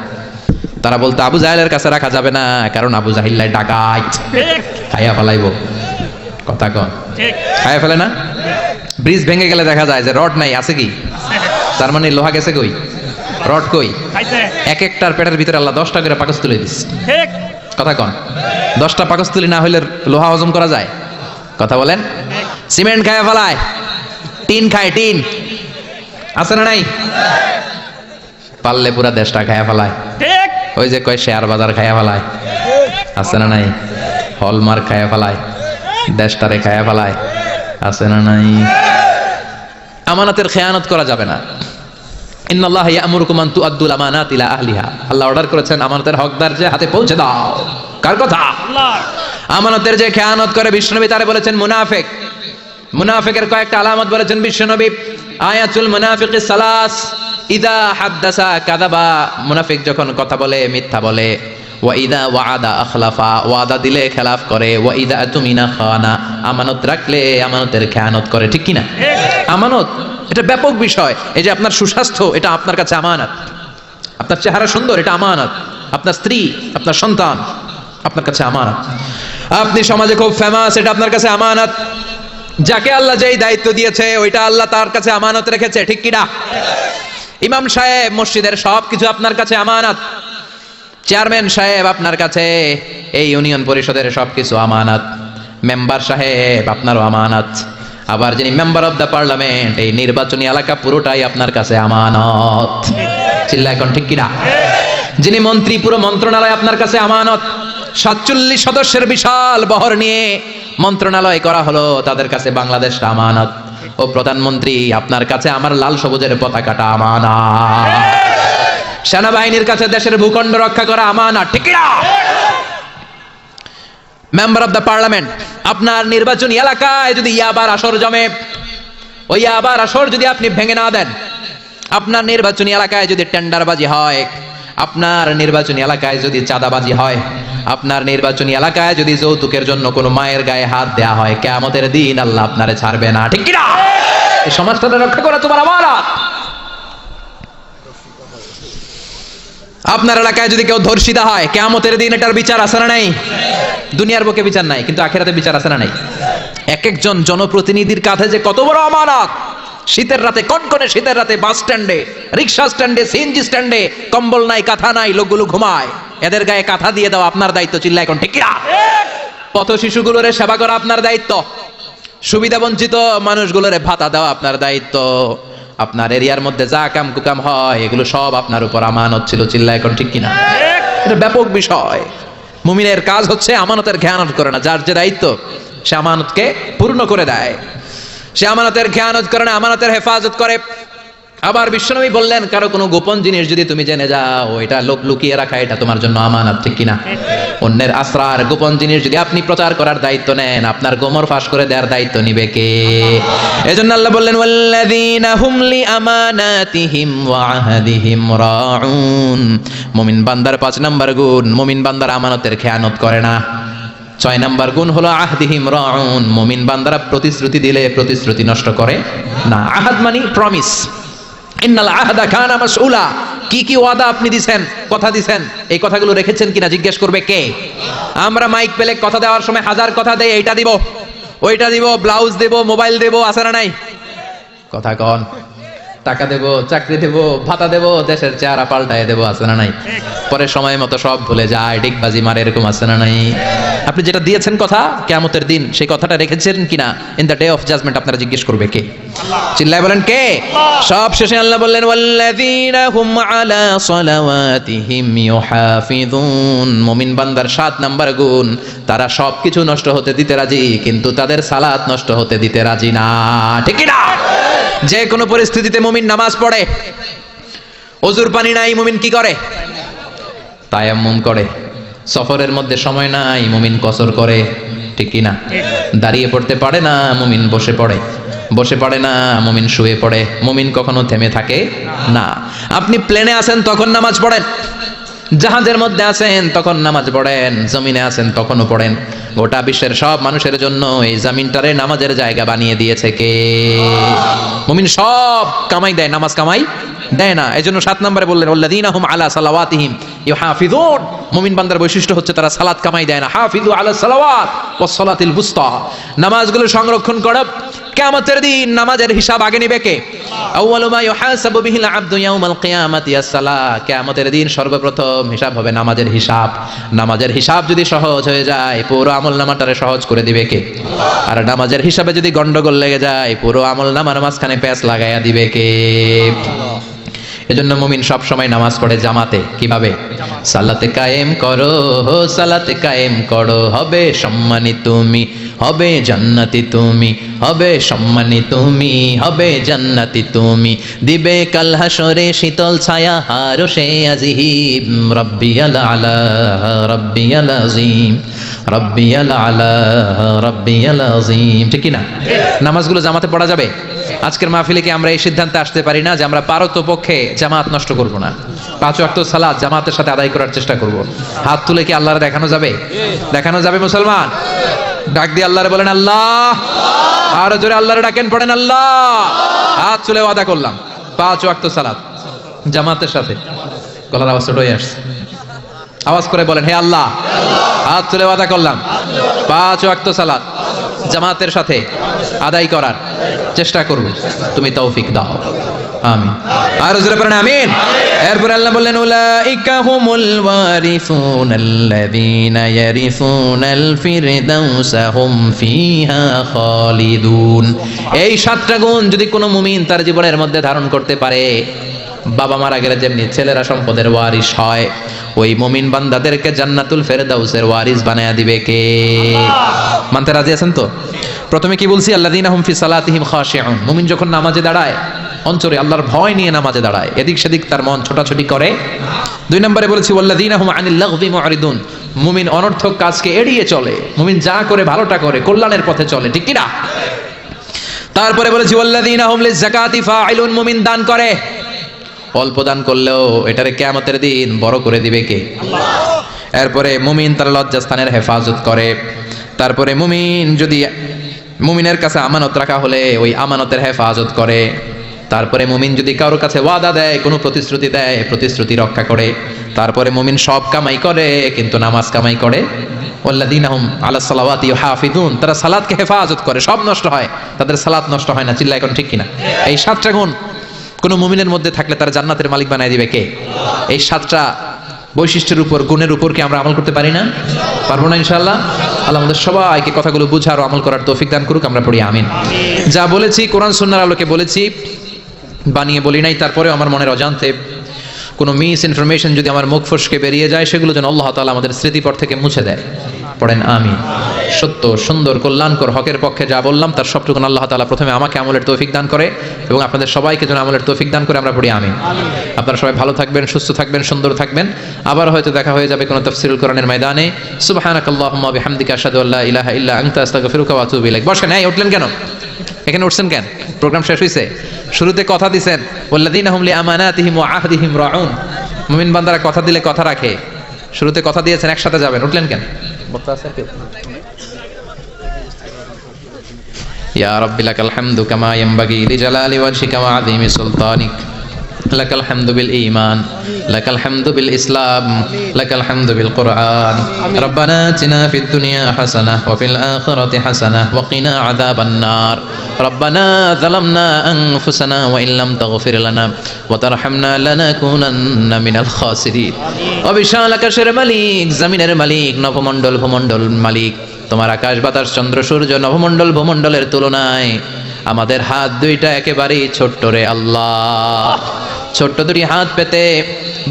তারা বলতো আবু জাহিলের কাছে রাখা যাবে না, কারণ আবু জাহিল্লাই ডাকাত, খাইয়া ফেলাইব। কথা কন, খাইয়া ফেলে না? ব্রিজ ভেঙে গেলে দেখা যায় যে রড নাই, আছে কি? তার মানে লোহা গেছে কই, রড কই? এক একটার পেটের ভিতরে আল্লাহ 10টা করে পাকস্থলী দিচ্ছে। কথা কন, 10টা পাকস্থলী না হইলে লোহা হজম করা যায়? কথা বলেন। সিমেন্ট খাইয়া ফেলায়, টিন খায়, টিন আছে না নাই? পারলে পুরা দেশটা খাইয়া ফেলায়। ওই যে কয় শেয়ার বাজার খাইয়া ফেলায়, আছে না নাই? হলমার্ক খাইয়া ফেলায়, দেশটারে খাইয়া ফেলায়, আছে না নাই? আমানতের খেয়ানত করা যাবে না। ইন্নাল্লাহা ইয়া'মুরুকুম আন তু'আদ্দুল আমানাতি ইলা আহলিহা। আল্লাহ অর্ডার করেছেন আমানতের হকদার যে হাতে পৌঁছে দাও। কার কথা? আল্লাহ। আমানতের যে খেয়ানত করে বিশ্বনবী তারে বলেছেন মুনাফিক। মুনাফিকের কয়েকটা আলামত বলেছেন বিশ্বনবী। আয়াতুল মুনাফিকিস সালাস, ইদা হাদ্দাসা কাযাবা, মুনাফিক যখন কথা বলে মিথ্যা বলে। ওয়া ইদা ওয়াআদা আখলাফা, ওয়াদা দিলে খেলাফ করে। ওয়া ইদা আতুমিনা খানা, আমানত রাখলে আমানতের খেয়ানত করে। ঠিক কি না? আমানত এটা ব্যাপক বিষয়। এই যে আপনার সুস্বাস্থ্য, এটা আপনার কাছে আমানত। আপনার চেহারা সুন্দর, এটা আমানত। আপনার স্ত্রী, আপনার সন্তান আপনার কাছে আমানত। আপনি সমাজে খুব ফেমাস, এটা আপনার কাছে আমানত। যাকে আল্লাহ যেই দায়িত্ব দিয়েছে ওইটা আল্লাহ তার কাছে আমানত রেখেছে। ঠিক কি না? ইমাম সাহেব মসজিদের সবকিছু আপনার কাছে আমানত। চেয়ারম্যান সাহেব আপনার কাছে এই ইউনিয়ন পরিষদের সবকিছু আমানত। মেম্বার সাহেব আপনারও আমানত। আবার যিনি মেম্বার অফ দ্য পার্লামেন্ট, এই নির্বাচনী এলাকা পুরোটাই আপনার কাছে আমানত। চিল্লা এখন ঠিক কিনা? যিনি মন্ত্রী, পুরো মন্ত্রণালয় আপনার কাছে আমানত। 47 সদস্যের বিশাল বহর নিয়ে মন্ত্রণালয় করা হলো, তাদের কাছে বাংলাদেশটা আমানত। ও প্রধানমন্ত্রী, আপনার কাছে আমার লাল সবুজের পতাকাটা আমানত। সেনাবাহিনীর কাছে দেশের ভূখণ্ড রক্ষা করা আমানত। ঠিক কিনা? মেম্বার অফ দ্য পার্লামেন্ট, আপনার নির্বাচনী এলাকায় যদি ইয়াবার আসর জমে, ওই ইয়াবার আসর যদি আপনি ভেঙে না দেন, আপনার নির্বাচনী এলাকায় যদি টেন্ডারবাজি হয়, আপনার নির্বাচনী এলাকায় যদি চাঁদাবাজি হয়, আপনার নির্বাচনী এলাকায় যদি যৌতুকের জন্য কোনো মায়ের গায়ে হাত দেয়া হয়, কিয়ামতের দিন আল্লাহ আপনারে ছাড়বে না। ঠিক কি না? এই সমাজটা রক্ষা করা তোমার আমানত। আপনার এলাকায় যদি কেউ ধর্ষিতা হয়, কিয়ামতের দিন এটার বিচার আছে না নাই? দুনিয়ার বুকে বিচার নাই, কিন্তু আখিরাতে বিচার আছে না নাই? এক একজন জনপ্রতিনিধির কাছে যে কত বড় আমানত। শীতের রাতে, কনকনে শীতের রাতে বাস স্ট্যান্ডে, রিক্সা স্ট্যান্ডে, সিএনজি স্ট্যান্ডে কম্বল নাই, কাঁথা নাই, লোকগুলো ঘুমায়, এদের গায়ে কাঁথা দিয়ে দাও আপনার দায়িত্ব। চিল্লা এখন ঠিক কিনা? পথ শিশুগুলোরে সেবা করা আপনার দায়িত্ব। সুবিধা বঞ্চিত মানুষগুলোরে ভাতা দেওয়া আপনার দায়িত্ব। আপনার এরিয়ার মধ্যে যা কাম কুকাম হয় এগুলো সব আপনার উপর আমানত ছিল। চিল্লা এখন ঠিক কিনা? এটা ব্যাপক বিষয়। মুমিনের কাজ হচ্ছে আমানতের খেয়ানত করে না। যার যে দায়িত্ব সে আমানতকে পূর্ণ করে দেয়। সে আমানতের খেয়ানত করে না, আমানতের হেফাজত করে। আবার বিশ্বনবী বললেন, কারো কোনো গোপন জিনিস যদি তুমি জেনে যাও, এটা লোক লুকিয়ে রাখা, এটা তোমার জন্য আমানত। ঠিক কিনা? অন্যের আসরার, গোপন জিনিস যদি আপনি প্রচার করার দায়িত্ব নেন, আপনার গোমর ফাঁস করে দেওয়ার দায়িত্ব নিবে কে? এজন্য আল্লাহ বললেন, ওয়াল্লাযীনা হুম লিআমানাতিহিম ওয়া আহদিহিম রাউন। মুমিন বান্দার 5 নাম্বার গুণ, মুমিন বান্দার আমানতের খেয়ানত করে না। 6 নাম্বার গুণ হলো আহদিহিম রাউন, মুমিন বান্দারা প্রতিশ্রুতি দিলে প্রতিশ্রুতি নষ্ট করে না। আহাদ মানে প্রমিস। ইন্নাল আহদা কানা মাসউলা, কি কি ওয়াদা আপনি দিবেন, কথা দিবেন, এই কথাগুলো রেখেছেন কিনা জিজ্ঞেস করবে কে? আমরা মাইক পেলে কথা দেওয়ার সময় হাজার কথা দেই, এইটা দিব, ওইটা দিব, ব্লাউজ দেব, মোবাইল দেব, আছে না নাই? কথা কন। টাকা দেব, চাকরি দেব, ভাতা দেব, দেশের চেহারা পাল্টায় দেব, আছে না নাই? পরে সময় মতো সব ভুলে যায়, ডিগবাজি মারে, এরকম আছে না নাই? আপনি যেটা দিয়েছেন কথা, কিয়ামতের দিন সেই কথাটা রেখেছেন কিনা, in the day of judgement আপনারা জিজ্ঞেস করবে কে? চিল্লায় বলেন কে? সব শেষে আল্লাহ বললেন, ওয়াল্লাযীনা হুম আলা সালাওয়াতিহিম ইউহাফিযুন। মুমিন বান্দার 7 নাম্বার গুণ, তারা সবকিছু নষ্ট হতে দিতে রাজি, কিন্তু তাদের সালাত নষ্ট হতে দিতে রাজি না। ঠিক কি না? যে কোনো পরিস্থিতিতে মুমিন নামাজ পড়ে। ওযুর পানি নাই, মুমিন কি করে? তায়াম্মুম করে। সফরের মধ্যে সময় নাই, মুমিন কসর করে। ঠিক কি না? দাঁড়িয়ে পড়তে পারে না, মুমিন বসে পড়ে। বসে পড়ে না, মুমিন শুয়ে পড়ে। মুমিন কখনো থেমে থাকে না। আপনি প্লেনে আছেন তখন নামাজ পড়েন, জাহাজের মধ্যে আছেন তখন নামাজ পড়েন, জমিনে আছেন তখনও পড়েন। গোটা বিশ্বের সব মানুষের জন্য এই জমিনটারে নামাজের জায়গা বানিয়ে দিয়েছে কে? মুমিন সব কামাই দেয়, নামাজ কামাই দেয় না। এই জন্য 7 নম্বরে বললেন ওয়াল্লাযীনা হুম আলা সালাওয়াতিহিম ইউহাফিজুন। মুমিন বান্দার বৈশিষ্ট্য হচ্ছে তারা সালাত কামাই দেয় না। হাফিজু আলা সালাওয়াত ওয়াস সালাতিল বুসতা, নামাজগুলো সংরক্ষণ করো। কিয়ামতের দিন নামাজের হিসাব আগে নেবে কে? আউয়ালু মা ইউহাসাবু বিহিল আবদু ইয়াউমাল কিয়ামাতি আস-সালাহ। কিয়ামতের দিন সর্বপ্রথম হিসাব হবে নামাজের হিসাব। নামাজের হিসাব যদি সহজ হয়ে যায় পুরো আমলনামাটারে সহজ করে দিবে কে? আর নামাজের হিসাবে যদি গন্ডগোল লেগে যায় পুরো আমলনামার মাঝখানে প্যাঁচ লাগাইয়া দিবে কে? এজন্য মুমিন সব সময় নামাজ পড়ে জামাতে। কিভাবে? সালাতে কায়েম করো, সালাতে কায়েম করো, হবে সম্মানী তুমি, হবে জান্নাতি তুমি, হবে সম্মানী তুমি, হবে জান্নাতি তুমি, দিবে কাল হাসরে শীতল ছায়া আরশে আজিম। রব্বিয়াল আলা রব্বিয়াল আযীম, রব্বিয়াল আলা রব্বিয়াল আযীম। ঠিক কি না? নামাজগুলো জামাতে পড়া যাবে। আজকের মাহফিলে কি আমরা এই সিদ্ধান্তে আসতে পারি না যে আমরা পারতপক্ষে জামাত নষ্ট করব না, 5 ওয়াক্ত সালাত জামাতের সাথে আদায় করার চেষ্টা করব? হাত তুলে কি আল্লাহর দেখানো যাবে? দেখানো যাবে মুসলমান? ডাক দিয়ে আল্লাহরে বলেন আল্লাহ, আর জোরে আল্লাহরে ডাকেন, পড়েন আল্লাহ। হাত তুলে ওয়াদা করলাম 5 ওয়াক্ত সালাত জামাতের সাথে। গলার আওয়াজ ছোট হয়ে আসছে, আওয়াজ করে বলেন হে আল্লাহ, হাত তুলে ওয়াদা করলাম 5 ওয়াক্ত সালাত জামাতের সাথে আদায় করার চেষ্টা করব, তুমি তৌফিক দাও, আমিন। আর জোরে পড়েন আমিন। এরপর আল্লাহ বললেন উলাইকা হুমুল ওয়ারিসুনাল্লাযীনা ইয়ারিসুনাল ফিরদাউসা হুম ফিহা খালিদুন। এই 7টা গুণ যদি কোনো মুমিন তার জীবনের মধ্যে ধারণ করতে পারে, বাবা মারা গেলে যেমনি ছেলেরা সম্পদের ওয়ারিস হয়, ওই মুমিন বান্দাদেরকে জান্নাতুল ফেরদাউসের ওয়ারিস বানায়া দিবে কে? মানতে রাজি আছেন তো? প্রথমে কি বলছি? আল্লাযীনা হুম ফি সালাতিহিম খাশিউন। মুমিন যখন নামাজে দাঁড়ায় অন্তরে আল্লাহর ভয় নিয়ে নামাজে দাঁড়ায়, এদিক সেদিক তার মন ছোটাছুটি করে। 2 নম্বরে বলেছি ওয়াল্লাযীনা হুম আনিল লাগবি মুরিদুন। মুমিন অনর্থক কাজকে এড়িয়ে চলে, মুমিন যা করে ভালোটা করে, কল্যাণের পথে চলে। ঠিক কি না? তারপরে বলেছি ওয়াল্লাযীনা হুম লিয-যাকাতি ফাইলুন। মুমিন দান করে, অল্প দান করলেও এটারে কিয়ামতের দিন বড় করে দিবে কে? আল্লাহ। এরপরে মুমিন তার লজ্জাস্থানের হেফাজত করে। তারপরে মুমিন যদি মুমিনের কাছে আমানত রাখা হলে ওই আমানতের হেফাজত করে। তারপরে মুমিন যদি কারোর কাছে ওয়াদা দেয়, কোনো প্রতিশ্রুতি দেয়, প্রতিশ্রুতি রক্ষা করে। তারপরে মুমিন সব কামাই করে কিন্তু নামাজ কামাই করে। ওয়াল্লাযীনা হুম আলাস সালাওয়াতি ইউহাফিজুন। তারা সালাতকে হেফাজত করে, সব নষ্ট হয় তাদের সালাত নষ্ট হয় না। চিল্লায় এখন ঠিক কিনা? এই 7টা গুণ কোন মুমিনের মধ্যে থাকলে তার জান্নাতের মালিক বানায় দিবে কে? এই 7টা বৈশিষ্ট্যের উপর, গুণের উপর কি আমরা আমল করতে পারি না? পারবো না ইনশাআল্লাহ? আল্লাহ আমাদের সবাইকে কথাগুলো বুঝার ও আমল করার তৌফিক দান করুক। আমরা পড়ি আমিন। যা বলেছি কোরআন সুন্নাহর আলোকে বলেছি, বানিয়ে বলি নাই। তারপরে আমার মনের অজান্তে কোনো মিস ইনফরমেশন যদি আমার মুখ ফসকে বেরিয়ে যায়, সেগুলো যেন আল্লাহ তাআলা আমাদের স্মৃতিপট থেকে মুছে দেয়। পড়েন আমিন। সত্য, সুন্দর, কল্যাণকর, হকের পক্ষে যা বললাম তার সবটুকু আল্লাহ তাআলা প্রথমে আমাকে আমলের তৌফিক দান করে এবং আপনাদের সবাইকে যেন আমলের তৌফিক দান করে। আমরা পড়ি আমিন। আপনারা সবাই ভালো থাকবেন, সুস্থ থাকবেন, সুন্দর থাকবেন। আবার হয়তো দেখা হয়ে যাবে কোনো তাফসীরুল কোরআনের ময়দানে। সুবহানাকাল্লাহুম্মা ওয়া বিহামদিকা আশহাদু আল্লা ইলাহা ইল্লা আনতা আস্তাগফিরুকা ওয়া আতুবু ইলাইক। বসেন। এই উঠলেন কেন? এখানে উঠছেন কেন? প্রোগ্রাম শেষ হয়েছে? শুরুতে কথা দিয়েছেন ওয়াল্লাযীনা হুম লিআমানাতিহিম ওয়া আহদিহিম রাউন। মুমিন বান্দারা কথা দিলে কথা রাখে। শুরুতে কথা দিয়েছেন, একসাথে যাবেন, উঠলেন কেন? ইয়া রাব্বি লাকাল হামদু কামা ইয়ানবাগি লিজালালি ওয়াজহিকা ওয়া আযীমি সুলতানিক। লাকাল হামদু বিল ঈমান, লাকাল হামদু বিল ইসলাম, লাকাল হামদু বিল কুরআন। রব্বানা আতিনা ফিদ দুনিয়া হাসানাহ ওয়া ফিল আখিরাতি হাসানাহ ওয়া কিনা আযাবান নার। রব্বানা যালামনা আনফুসানা ওয়া ইল্লাম তাগফির লানা ওয়া তারহামনা লানাকুনান্না মিনাল খাসিরিন। ওয়া বিশাল আকাশের মালিক, জমিনের মালিক, নবমণ্ডল ভূমণ্ডল মালিক, তোমার আকাশ বাতাস চন্দ্র সূর্য নবমণ্ডল ভূমণ্ডলের তুলনায় আমাদের হাত দুইটা একেবারেই ছোট্ট রে আল্লাহ। ছোট্ট দুটি হাত পেতে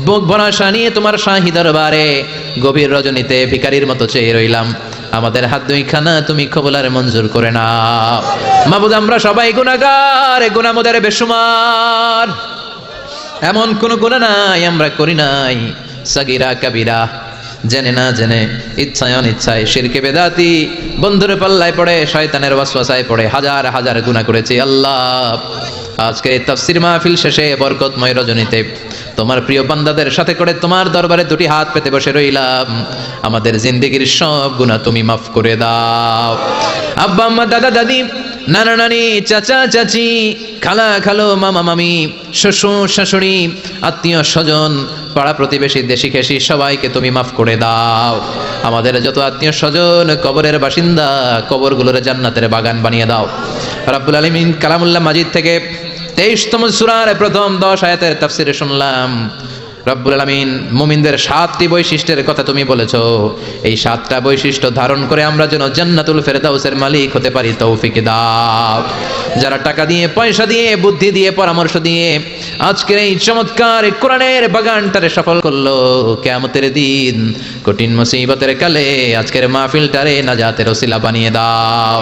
বুক ভরা নিয়ে তোমার শাহী দরবারে গভীর রজনীতে ভিখারির মতো চেয়ে রইলাম। আমাদের হাত দুইখানা তুমি কবুল মঞ্জুর করে নাও। মাবুদ, আমরা সবাই গুনাহগার, গুনাহমুদের বেশুমার। এমন কোন গুনাহ নাই আমরা করি নাই, সাগীরা কাবীরা, জেনে না জেনে, ইচ্ছায় অনিচ্ছায়, শিরকে বেদাতি, বন্ধুর পাল্লায় পড়ে, শয়তানের ওয়াসওয়াসায় পড়ে হাজার হাজার গুনাহ করেছি। আল্লাহ, আজকে তাফসীর মাহফিল শেষে বরকতময় রজনীতে তোমার প্রিয় বান্দাদের সাথে করে তোমার দরবারে দুটি হাত পেতে বসে রইলাম, আমাদের জিন্দেগির সব গুনাহ তুমি মাফ করে দাও। আব্বা আম্মা, দাদা দাদি, নানা নানি, চাচা চাচি, খালা খালো, মামা মামি, শ্বশুর শাশুড়ি, আত্মীয় স্বজন, পাড়া প্রতিবেশী, দেশি খেসি, সবাইকে তুমি মাফ করে দাও। আমাদের যত আত্মীয় স্বজন কবরের বাসিন্দা, কবরগুলোর জান্নাতের বাগান বানিয়ে দাও। রাব্বুল আলামিন কালামুল্লাহ মাজিদ থেকে 23তম সূরার প্রথম 10 আয়াতের তাফসীরে শুনলাম রব্বুল আলামিন মুমিনদের 7টি বৈশিষ্ট্যের কথা তুমি বলেছো। এই 7টা বৈশিষ্ট্য ধারণ করে আমরা যেন জান্নাতুল ফেরদাউসের মালিক হতে পারি, তৌফিক দাও। যারা টাকা দিয়ে, পয়সা দিয়ে, বুদ্ধি দিয়ে, পরামর্শ দিয়ে আজকের এই চমৎকার কোরআনের বাগানটারে সফল করলো, কিয়ামতের দিন কঠিন মুসিবতের কালে আজকের মাহফিলটারে নাজাতের ওসিলা বানিয়ে দাও।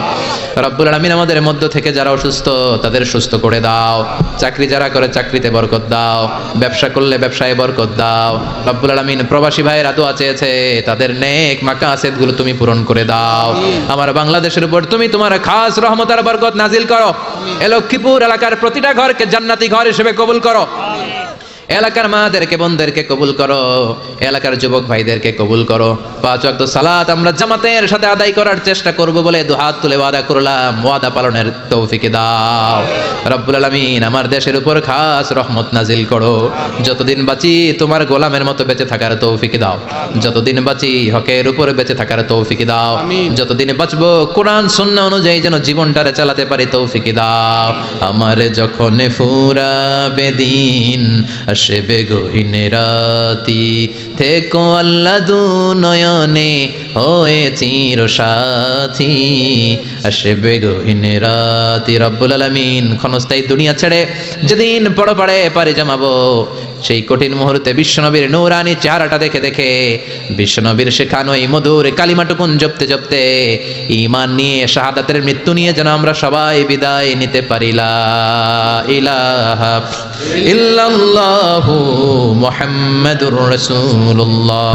রব্বুল আলামিন আমাদের মধ্য থেকে যারা অসুস্থ তাদের সুস্থ করে দাও। চাকরি যারা করে চাকরিতে বরকত দাও, ব্যবসা করলে ব্যবসায় বরকত দাও। রব্বুল আলামিন প্রবাসী ভাইয়েরা দোয়া চেয়েছে, তাদের নেক মাকাসেদগুলো তুমি পূরণ করে দাও। আমার বাংলাদেশের উপর তুমি তোমার খাস রহমত আর বরকত নাজিল করো। এ লক্ষ্মীপুর এলাকার প্রতিটা ঘরকে জান্নাতি ঘর হিসেবে কবুল করো। এলাকার মাদেরকে, বোনদেরকে কবুল করো। এলাকার যুবক ভাইদেরকে কবুল করো। 5 ওয়াক্ত সালাত আমরা জামাতের সাথে আদায় করার চেষ্টা করব বলে দুহাত তুলে ওয়াদা করলাম, ওয়াদা পালনের তৌফিক দাও। রব্বুল আলামিন আমার দেশের উপর খাস রহমত নাজিল করো। যতদিন বাঁচি তোমার গোলামের মতো বেঁচে থাকার তৌফিক দাও। যতদিন বাঁচি হকের উপর বেঁচে থাকার তৌফিক দাও। যতদিন বাঁচবো কোরআন সুন্নাহ অনুযায়ী যেন জীবনটারে চালাতে পারি, তৌফিক দাও। আমার যখন ফুরাবে দিন, আসবে গহীন রাতি, থেকো আল্লাহ দু নয়নে হয়ে চির সাথী। আসবে গহীন রাতি। রব্বুল আলামিন ক্ষণস্থায়ী দুনিয়া ছেড়ে যেদিন পরপারে পাড়ি জমাবো, সেই কঠিন মুহূর্তে বিশ্বনবীর নূরানি চেহারাটা দেখে দেখে, বিশ্বনবীর শেখানো এই মধুর কালিমাটুকুন জপতে জপতে, ঈমান নিয়ে, শাহাদাতের মৃত্যু নিয়ে যেন আমরা সবাই বিদায় নিতে পারি। লা ইলাহা ইল্লাল্লাহু মুহাম্মাদুর রাসূলুল্লাহ।